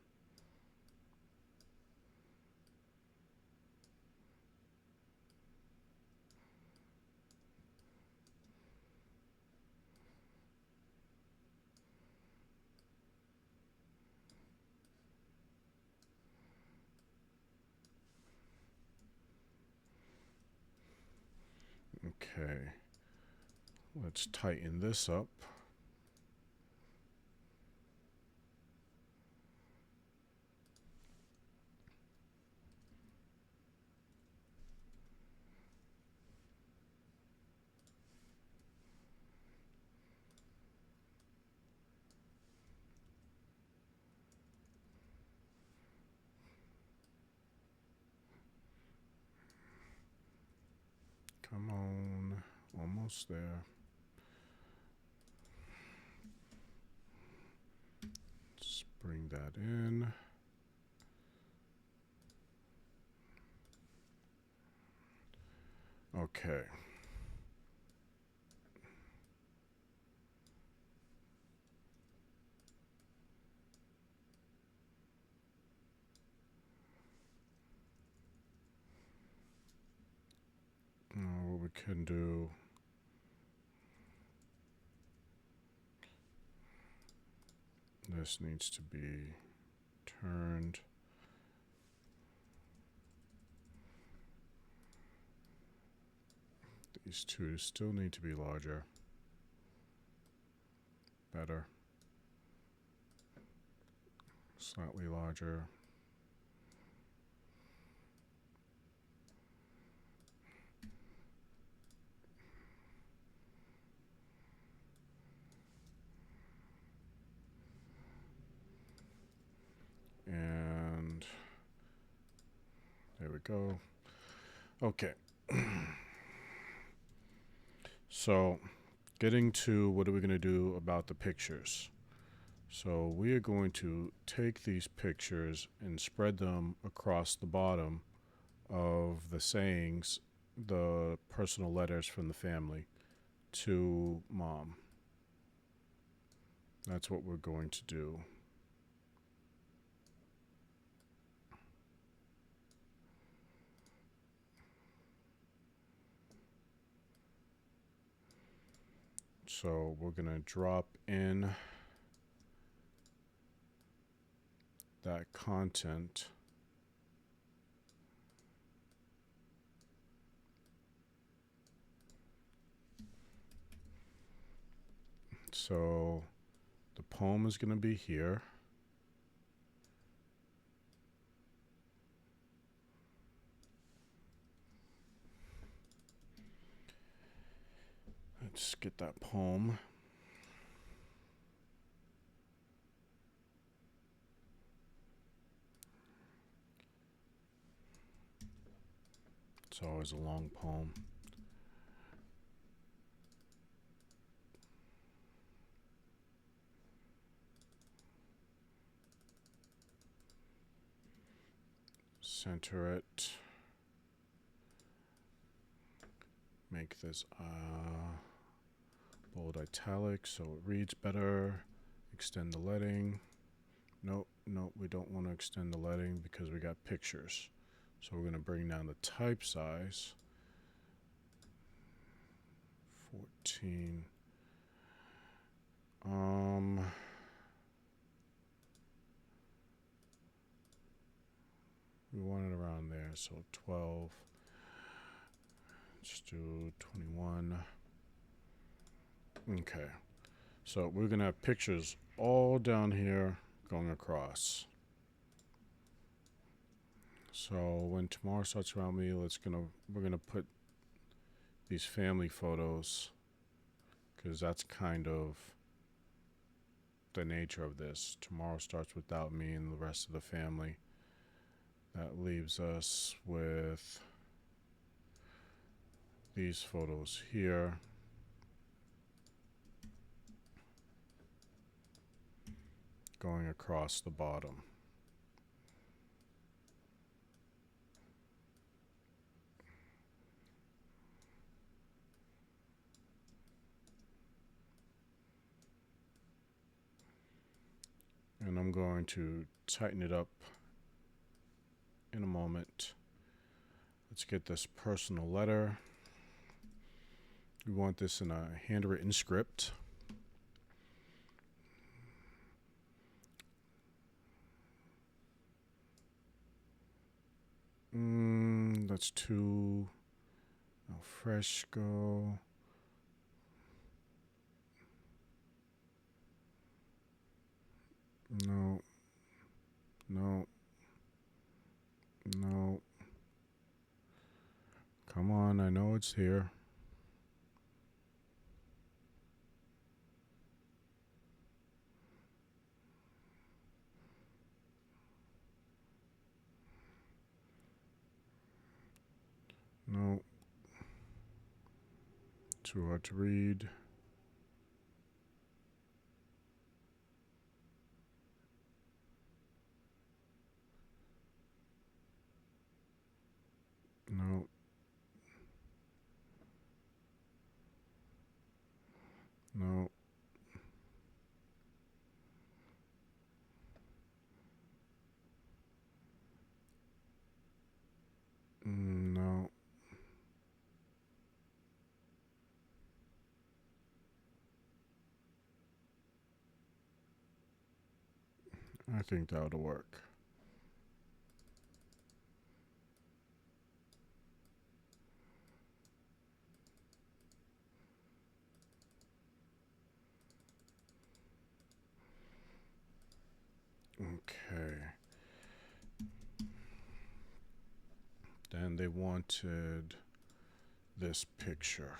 Okay, let's tighten this up. Come on, almost there. Let's bring that in. Okay. Now what we can do, this needs to be turned. These two still need to be larger. Better. Slightly larger. And there we go. Okay. So, getting to what are we going to do about the pictures? So we are going to take these pictures and spread them across the bottom of the sayings, the personal letters from the family to Mom. That's what we're going to do. So we're going to drop in that content. So the poem is going to be here. Let's get that poem. It's always a long poem. Center it. Make this bold italic so it reads better. Extend the leading. Nope, we don't want to extend the leading because we got pictures. So we're going to bring down the type size. 14. We want it around there, so 12. Let's do 21. Okay. So we're going to have pictures all down here going across. So when tomorrow starts around me, we're gonna put these family photos, because that's kind of the nature of this. Tomorrow starts without me and the rest of the family. That leaves us with these photos here. Going across the bottom. And I'm going to tighten it up in a moment. Let's get this personal letter. We want this in a handwritten script. That's too fresco. No. Come on, I know it's here. No. Too hard to read. No. No. No. I think that would work. Okay. Then they wanted this picture.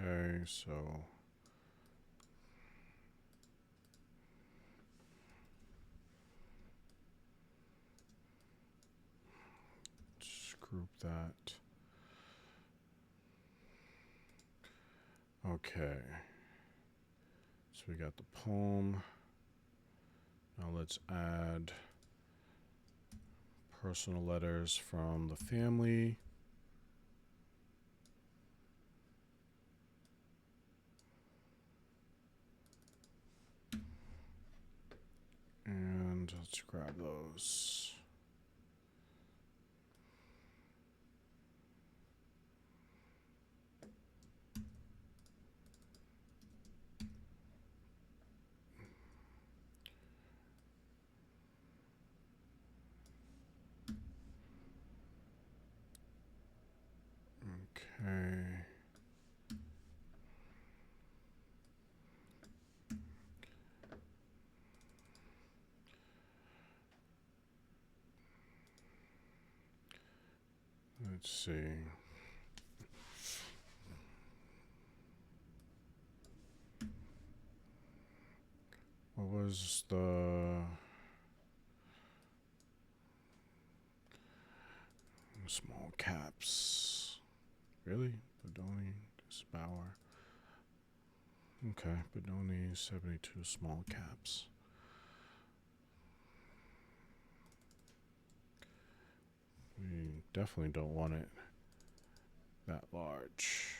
Okay, so just group that. Okay. So we got the poem. Now let's add personal letters from the family. And let's grab those. Okay. Let's see. What was the small caps? Really? Bedoni, Disbower. Okay, Bedoni, 72 small caps. We definitely don't want it that large.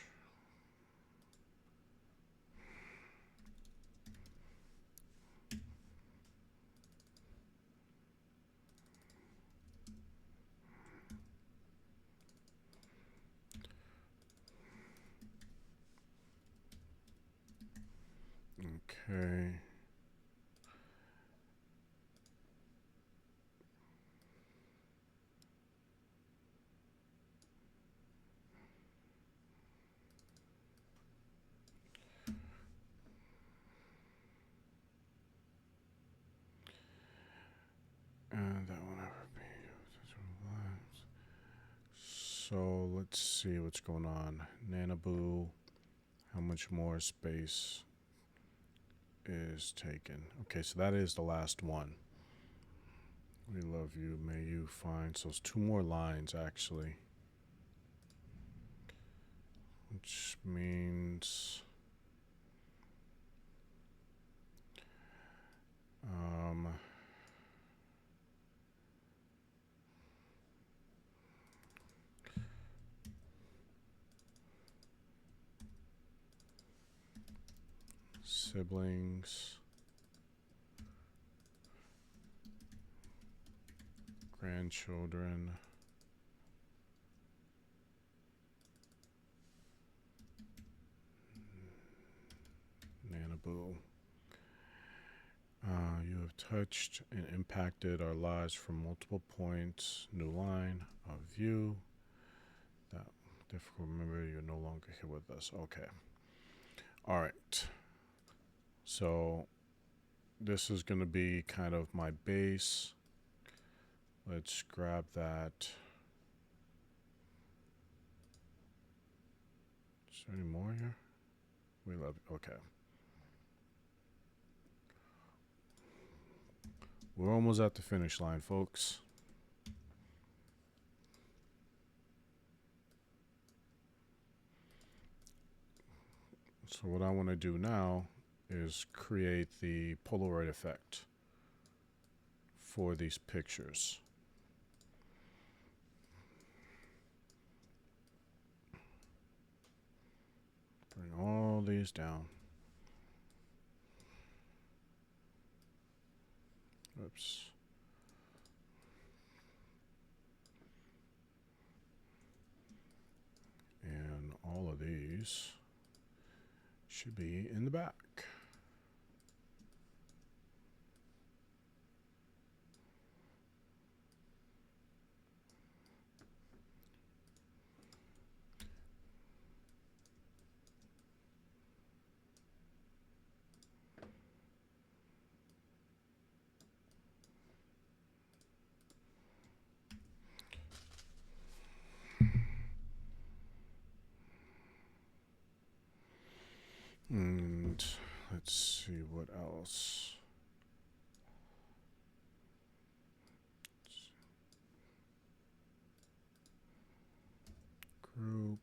Okay. And that will never be. So let's see what's going on. Nanaboo, how much more space is taken? Okay, so that is the last one. We love you, may you find. So it's 2 more lines actually. Which means siblings, grandchildren, Nanaboo. You have touched and impacted our lives from multiple points. New line of view. That difficult. Remember, you're no longer here with us. Okay. All right. So this is going to be kind of my base. Let's grab that. Is there any more here? We love you. Okay. We're almost at the finish line, folks. So what I want to do now is create the Polaroid effect for these pictures. Bring all these down. Oops. And all of these should be in the back. And let's see what else. Group.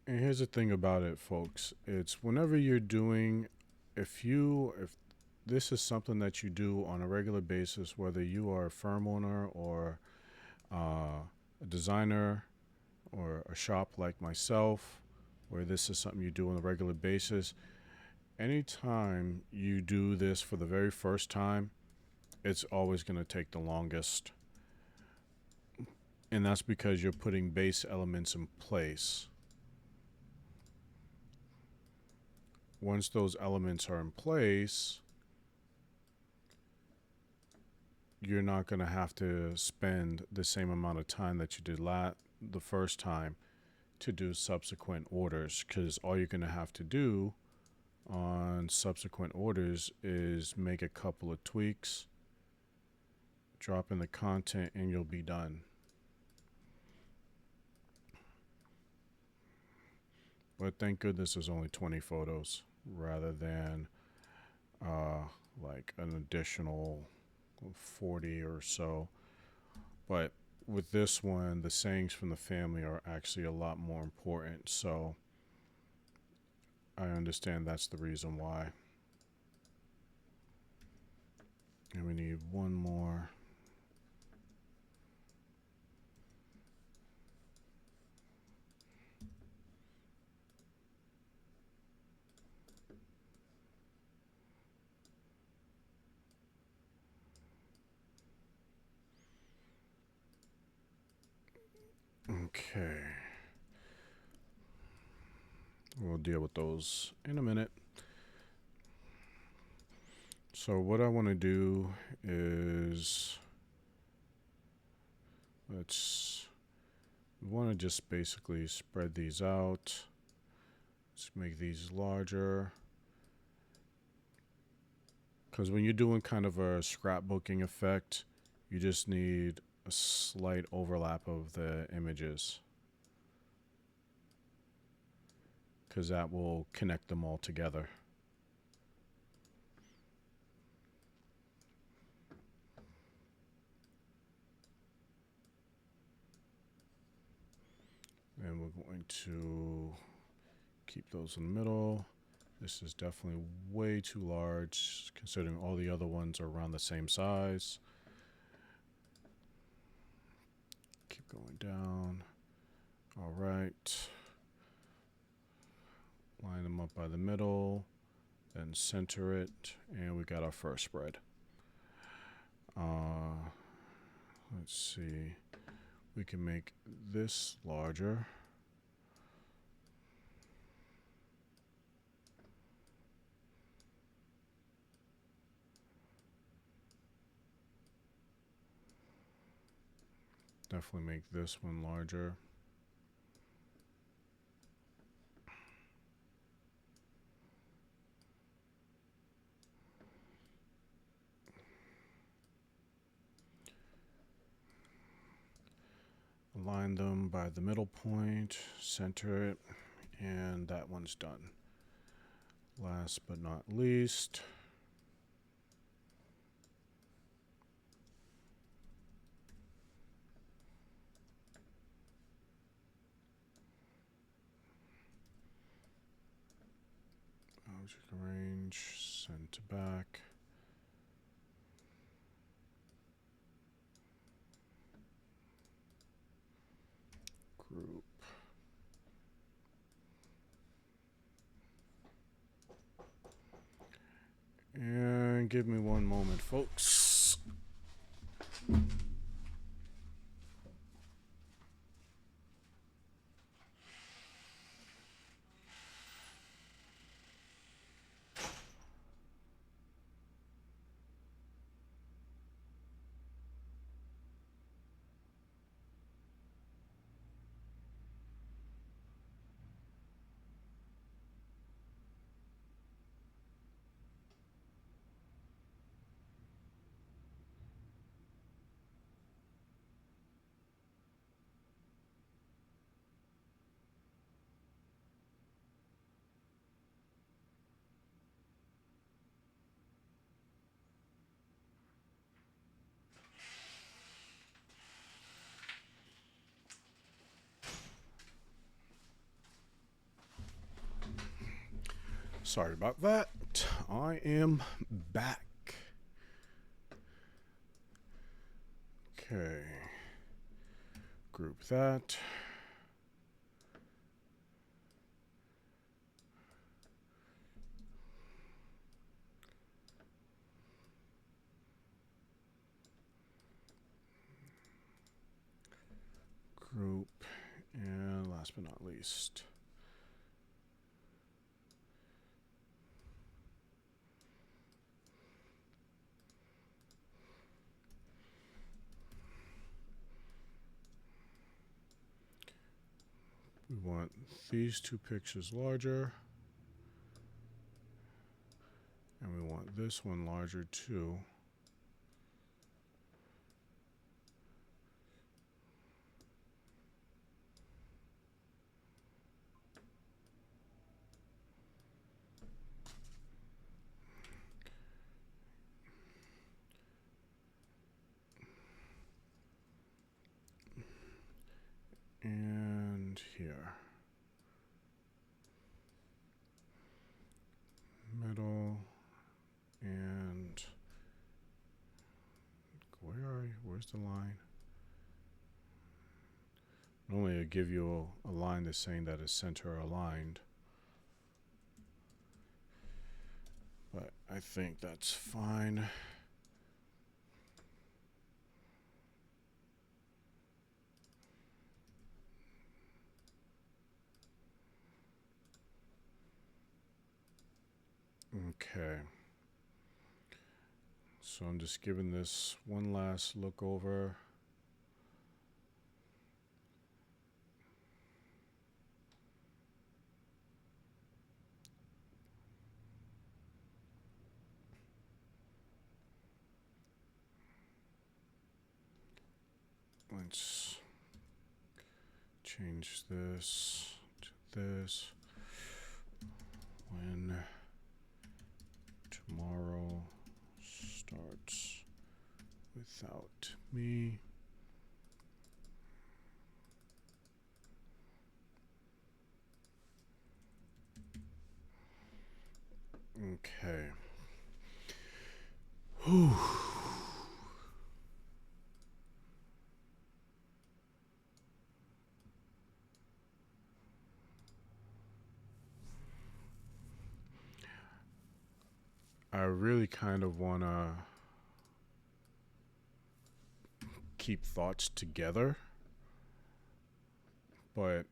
And here's the thing about it, folks. It's whenever you're doing, if this is something that you do on a regular basis, whether you are a firm owner or a designer or a shop like myself, where this is something you do on a regular basis, anytime you do this for the very first time, it's always going to take the longest. And that's because you're putting base elements in place. Once those elements are in place, you're not going to have to spend the same amount of time that you did the first time to do subsequent orders, because all you're going to have to do on subsequent orders is make a couple of tweaks, drop in the content, and you'll be done. But thank goodness there's only 20 photos rather than like an additional 40 or so. But with this one, the sayings from the family are actually a lot more important. So I understand that's the reason why. And we need one more. Okay. We'll deal with those in a minute. So what I want to do is we want to just basically spread these out. Let's make these larger. Because when you're doing kind of a scrapbooking effect, you just need a slight overlap of the images, because that will connect them all together. And we're going to keep those in the middle. This is definitely way too large, considering all the other ones are around the same size. Keep going down. All right. Line them up by the middle, then center it, and we got our first spread. Let's see. We can make this larger. Definitely make this one larger. Align them by the middle point, center it, and that one's done. Last but not least, object arrange, send to back. Group. And give me one moment, folks. Sorry about that. I am back. Okay. Group that. Group. And last but not least, We want these two pictures larger. And we want this one larger too. And here. Middle. And where are you? Where's the line? Normally it'll give you a line that's saying that it's center aligned. But I think that's fine. Okay. So I'm just giving this one last look over. Let's change this to this. When tomorrow starts without me. Okay. Whew. I really kind of want to keep thoughts together, but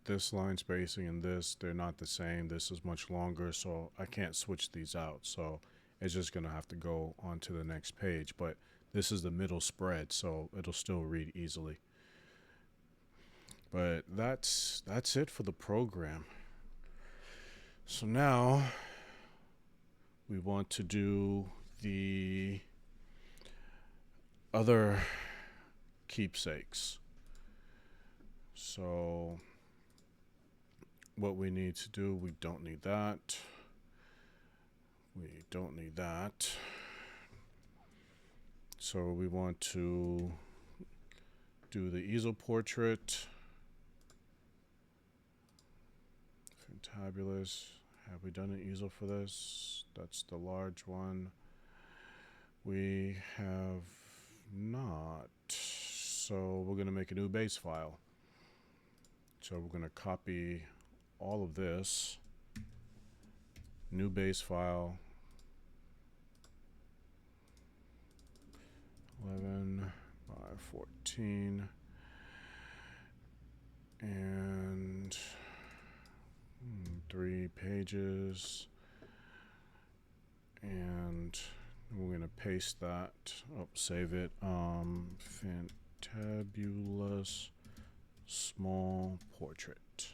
this line spacing and this, they're not the same. This is much longer, so I can't switch these out. So it's just going to have to go on to the next page, but this is the middle spread, so it'll still read easily. But that's it for the program. So now we want to do the other keepsakes. So what we need to do, we don't need that. We don't need that. So we want to do the easel portrait. Fantabulous. Have we done an easel for this? That's the large one. We have not. So we're going to make a new base file. So we're going to copy all of this. New base file. 11 by 14. And 3 pages. And we're going to paste that. Oh, save it. Fantabulous small portrait.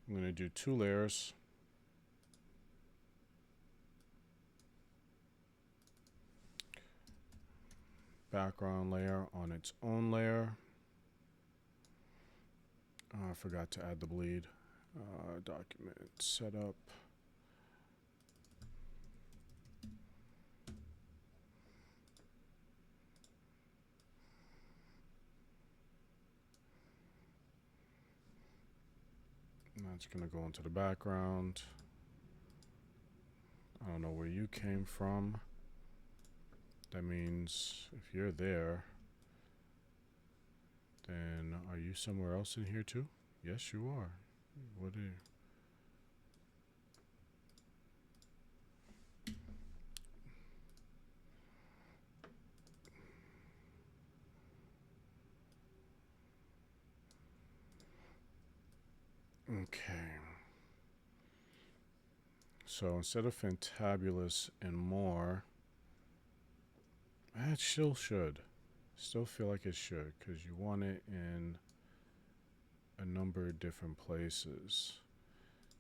I'm going to do 2 layers. Background layer on its own layer. I forgot to add the bleed. Document setup. And that's going to go into the background. I don't know where you came from. That means if you're there, then are you somewhere else in here too? Yes, you are. What are you? Okay. So instead of fantabulous and more, it still should. Still feel like it should, because you want it in a number of different places.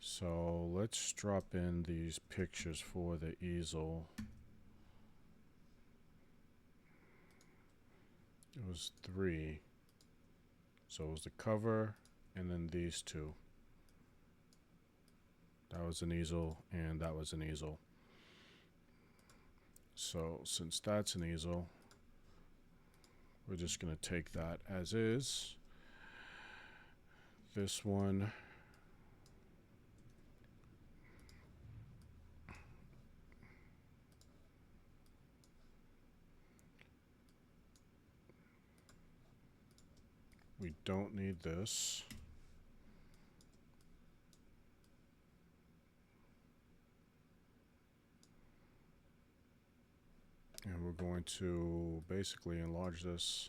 So let's drop in these pictures for the easel. It was 3. So it was the cover and then these 2. That was an easel and that was an easel. So since that's an easel, we're just going to take that as is. This one, we don't need this. And we're going to basically enlarge this.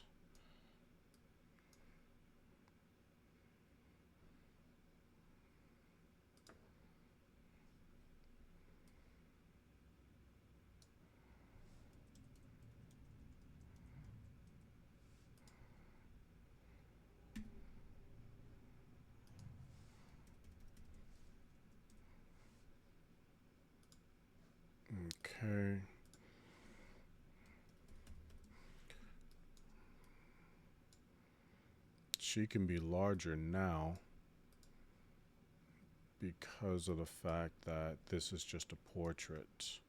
Okay. She can be larger now because of the fact that this is just a portrait.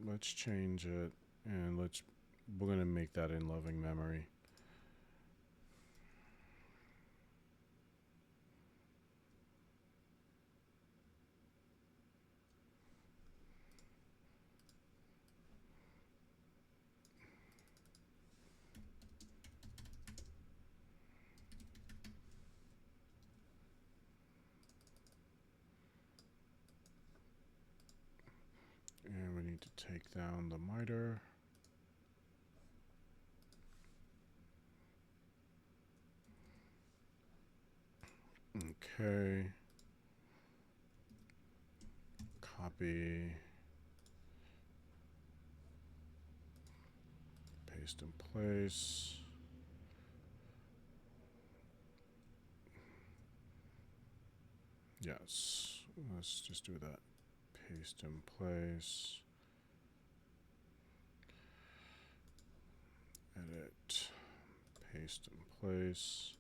Let's change it and we're going to make that in loving memory. And we need to take down the miter. Okay. Copy. Paste in place. Yes. Let's just do that. Paste in place. Edit. Paste in place.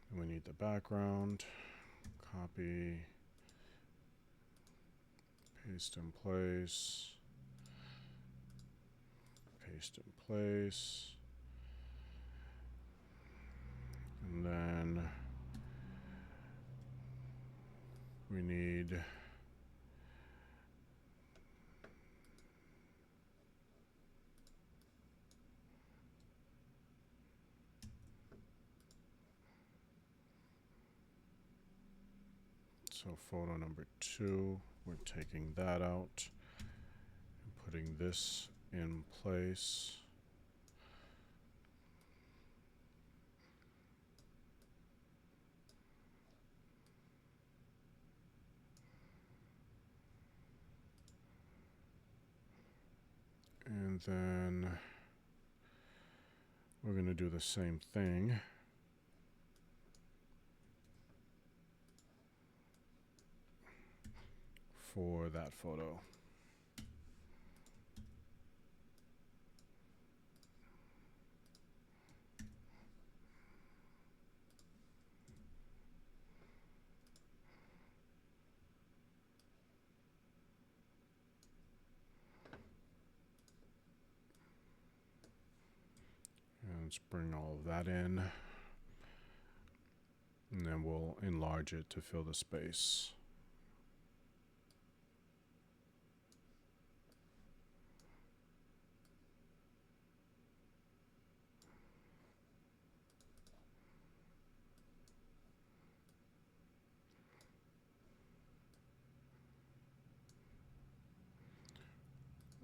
And we need the background. Copy. Paste in place. Paste in place. And then we need so photo number 2, we're taking that out and putting this in place. And then we're going to do the same thing for that photo. And let's bring all of that in. And then we'll enlarge it to fill the space.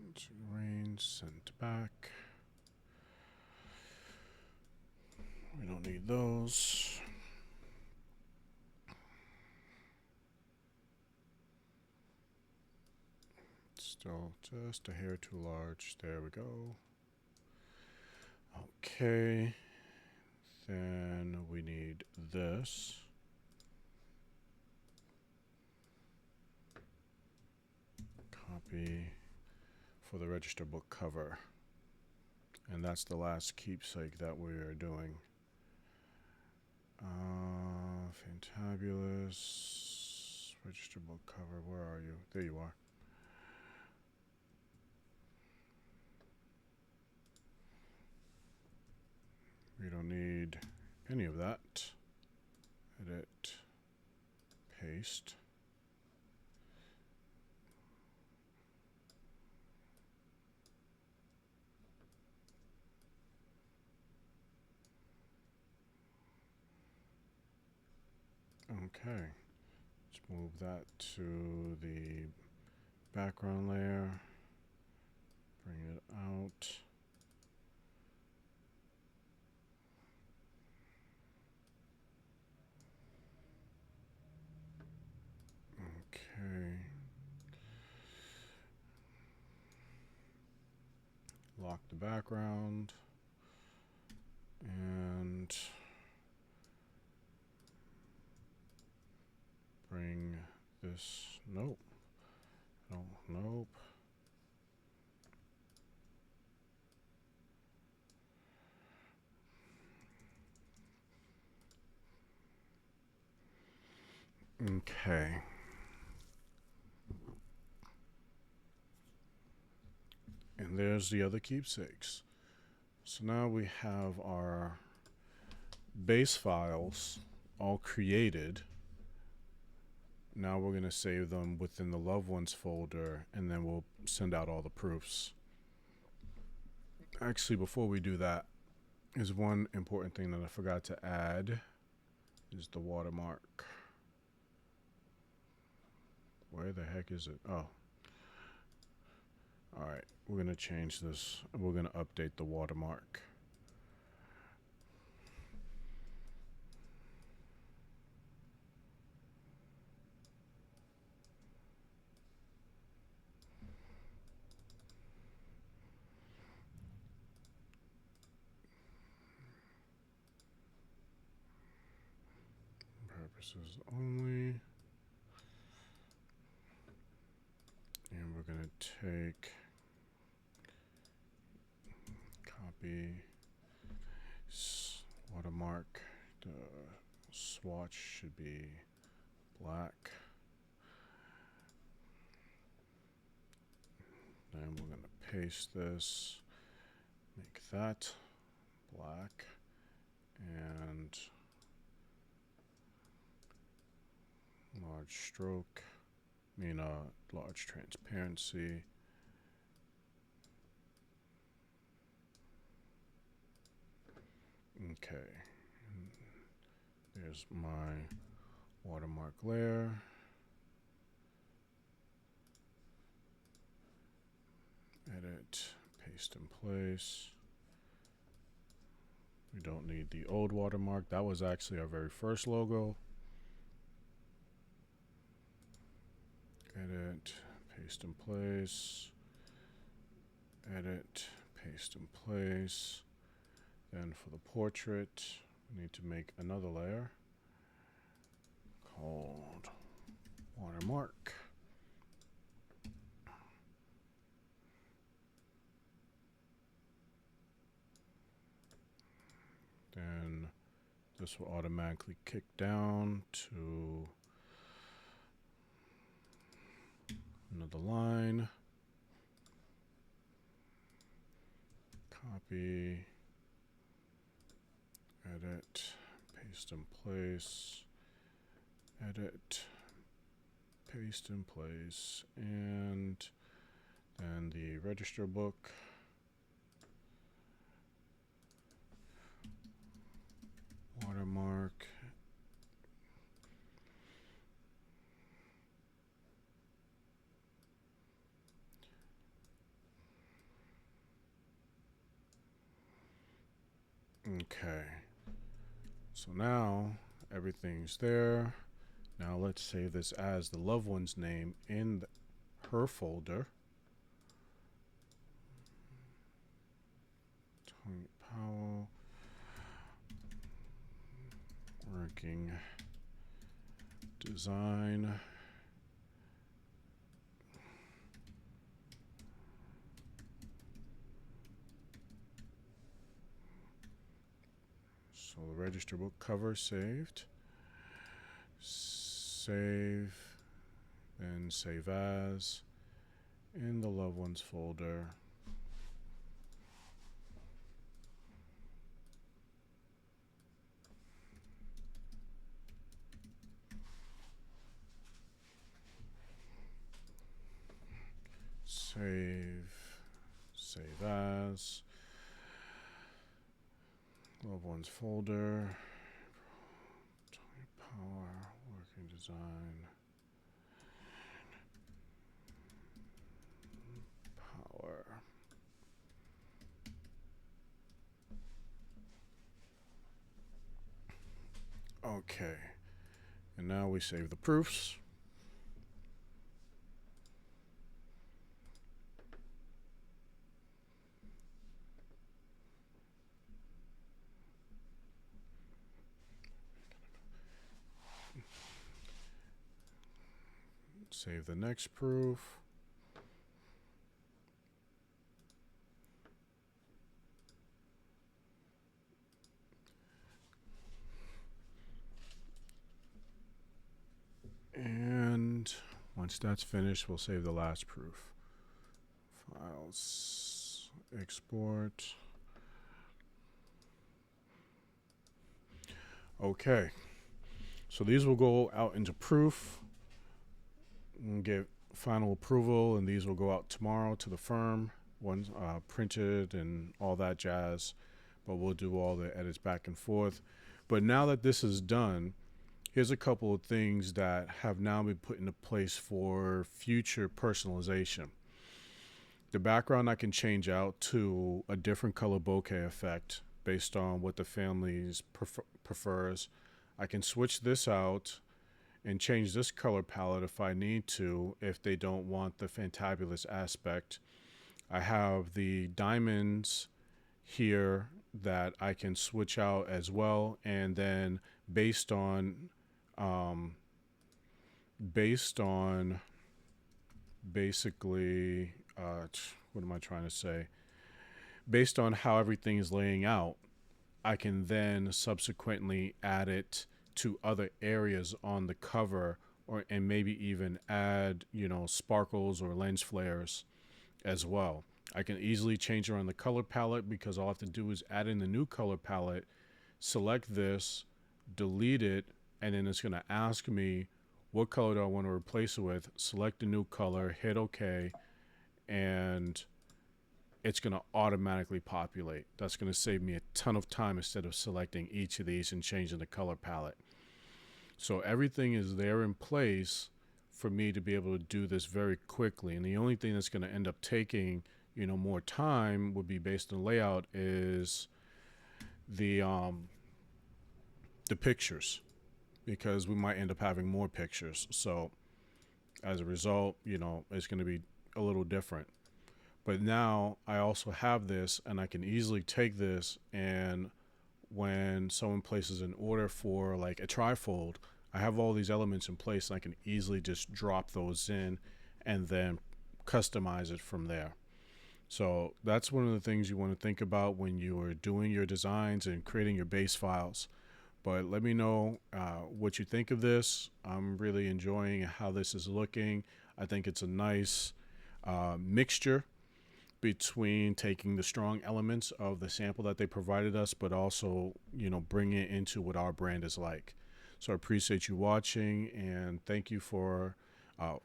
Let's arrange, send back. We don't need those. Still just a hair too large. There we go. Okay. Then we need this. Copy for the register book cover. And that's the last keepsake that we are doing. Fantabulous. Register book cover. Where are you? There you are. We don't need any of that. Edit. Paste. Okay, let's move that to the background layer, bring it out. Okay. Lock the background and bring this, nope, no, nope. Okay. And there's the other keepsakes. So now we have our base files all created. Now we're going to save them within the loved ones folder, and then we'll send out all the proofs. Actually, before we do that, is one important thing that I forgot to add is the watermark. Where the heck is it? Oh. All right, we're going to change this. We're going to update the watermark. Purposes only. And we're going to take, copy, watermark. The swatch should be black. Then we're going to paste this, make that black, and large stroke, large transparency. Okay, there's my watermark layer. Edit, paste in place. We don't need the old watermark. That was actually our very first logo. Edit, paste in place. Edit, paste in place. Then for the portrait, we need to make another layer called watermark. Then this will automatically kick down to another line. Copy, edit, paste in place, edit, paste in place, and then the register book. Watermark. Okay. So now everything's there. Now let's save this as the loved one's name in her folder. Powell working design. So the register book cover saved. Save and save as in the loved ones folder. Save as, loved ones folder, power, working design, power. Okay, and now we save the proofs. Save the next proof. And once that's finished, we'll save the last proof. Files, export. Okay, so these will go out into proof and get final approval, and these will go out tomorrow to the firm once printed and all that jazz. But we'll do all the edits back and forth. But now that this is done, here's a couple of things that have now been put into place for future personalization. The background I can change out to a different color bokeh effect based on what the family prefers. I can switch this out and change this color palette if I need to, if they don't want the fantabulous aspect. I have the diamonds here that I can switch out as well, and then based on basically what am I trying to say? Based on how everything is laying out, I can then subsequently add it to other areas on the cover, and maybe even add, sparkles or lens flares as well. I can easily change around the color palette because all I have to do is add in the new color palette, select this, delete it, and then it's going to ask me what color do I want to replace it with. Select a new color, hit OK, and it's going to automatically populate. That's going to save me a ton of time instead of selecting each of these and changing the color palette. So everything is there in place for me to be able to do this very quickly. And the only thing that's going to end up taking, more time would be based on layout is the pictures, because we might end up having more pictures. So as a result, it's going to be a little different. But now I also have this, and I can easily take this, and when someone places an order for like a trifold, I have all these elements in place, and I can easily just drop those in and then customize it from there. So that's one of the things you want to think about when you are doing your designs and creating your base files. But let me know what you think of this. I'm really enjoying how this is looking. I think it's a nice mixture between taking the strong elements of the sample that they provided us, but also, bringing it into what our brand is like. So I appreciate you watching, and thank you for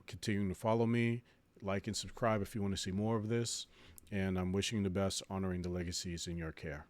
continuing to follow me. Like and subscribe if you want to see more of this. And I'm wishing you the best, honoring the legacies in your care.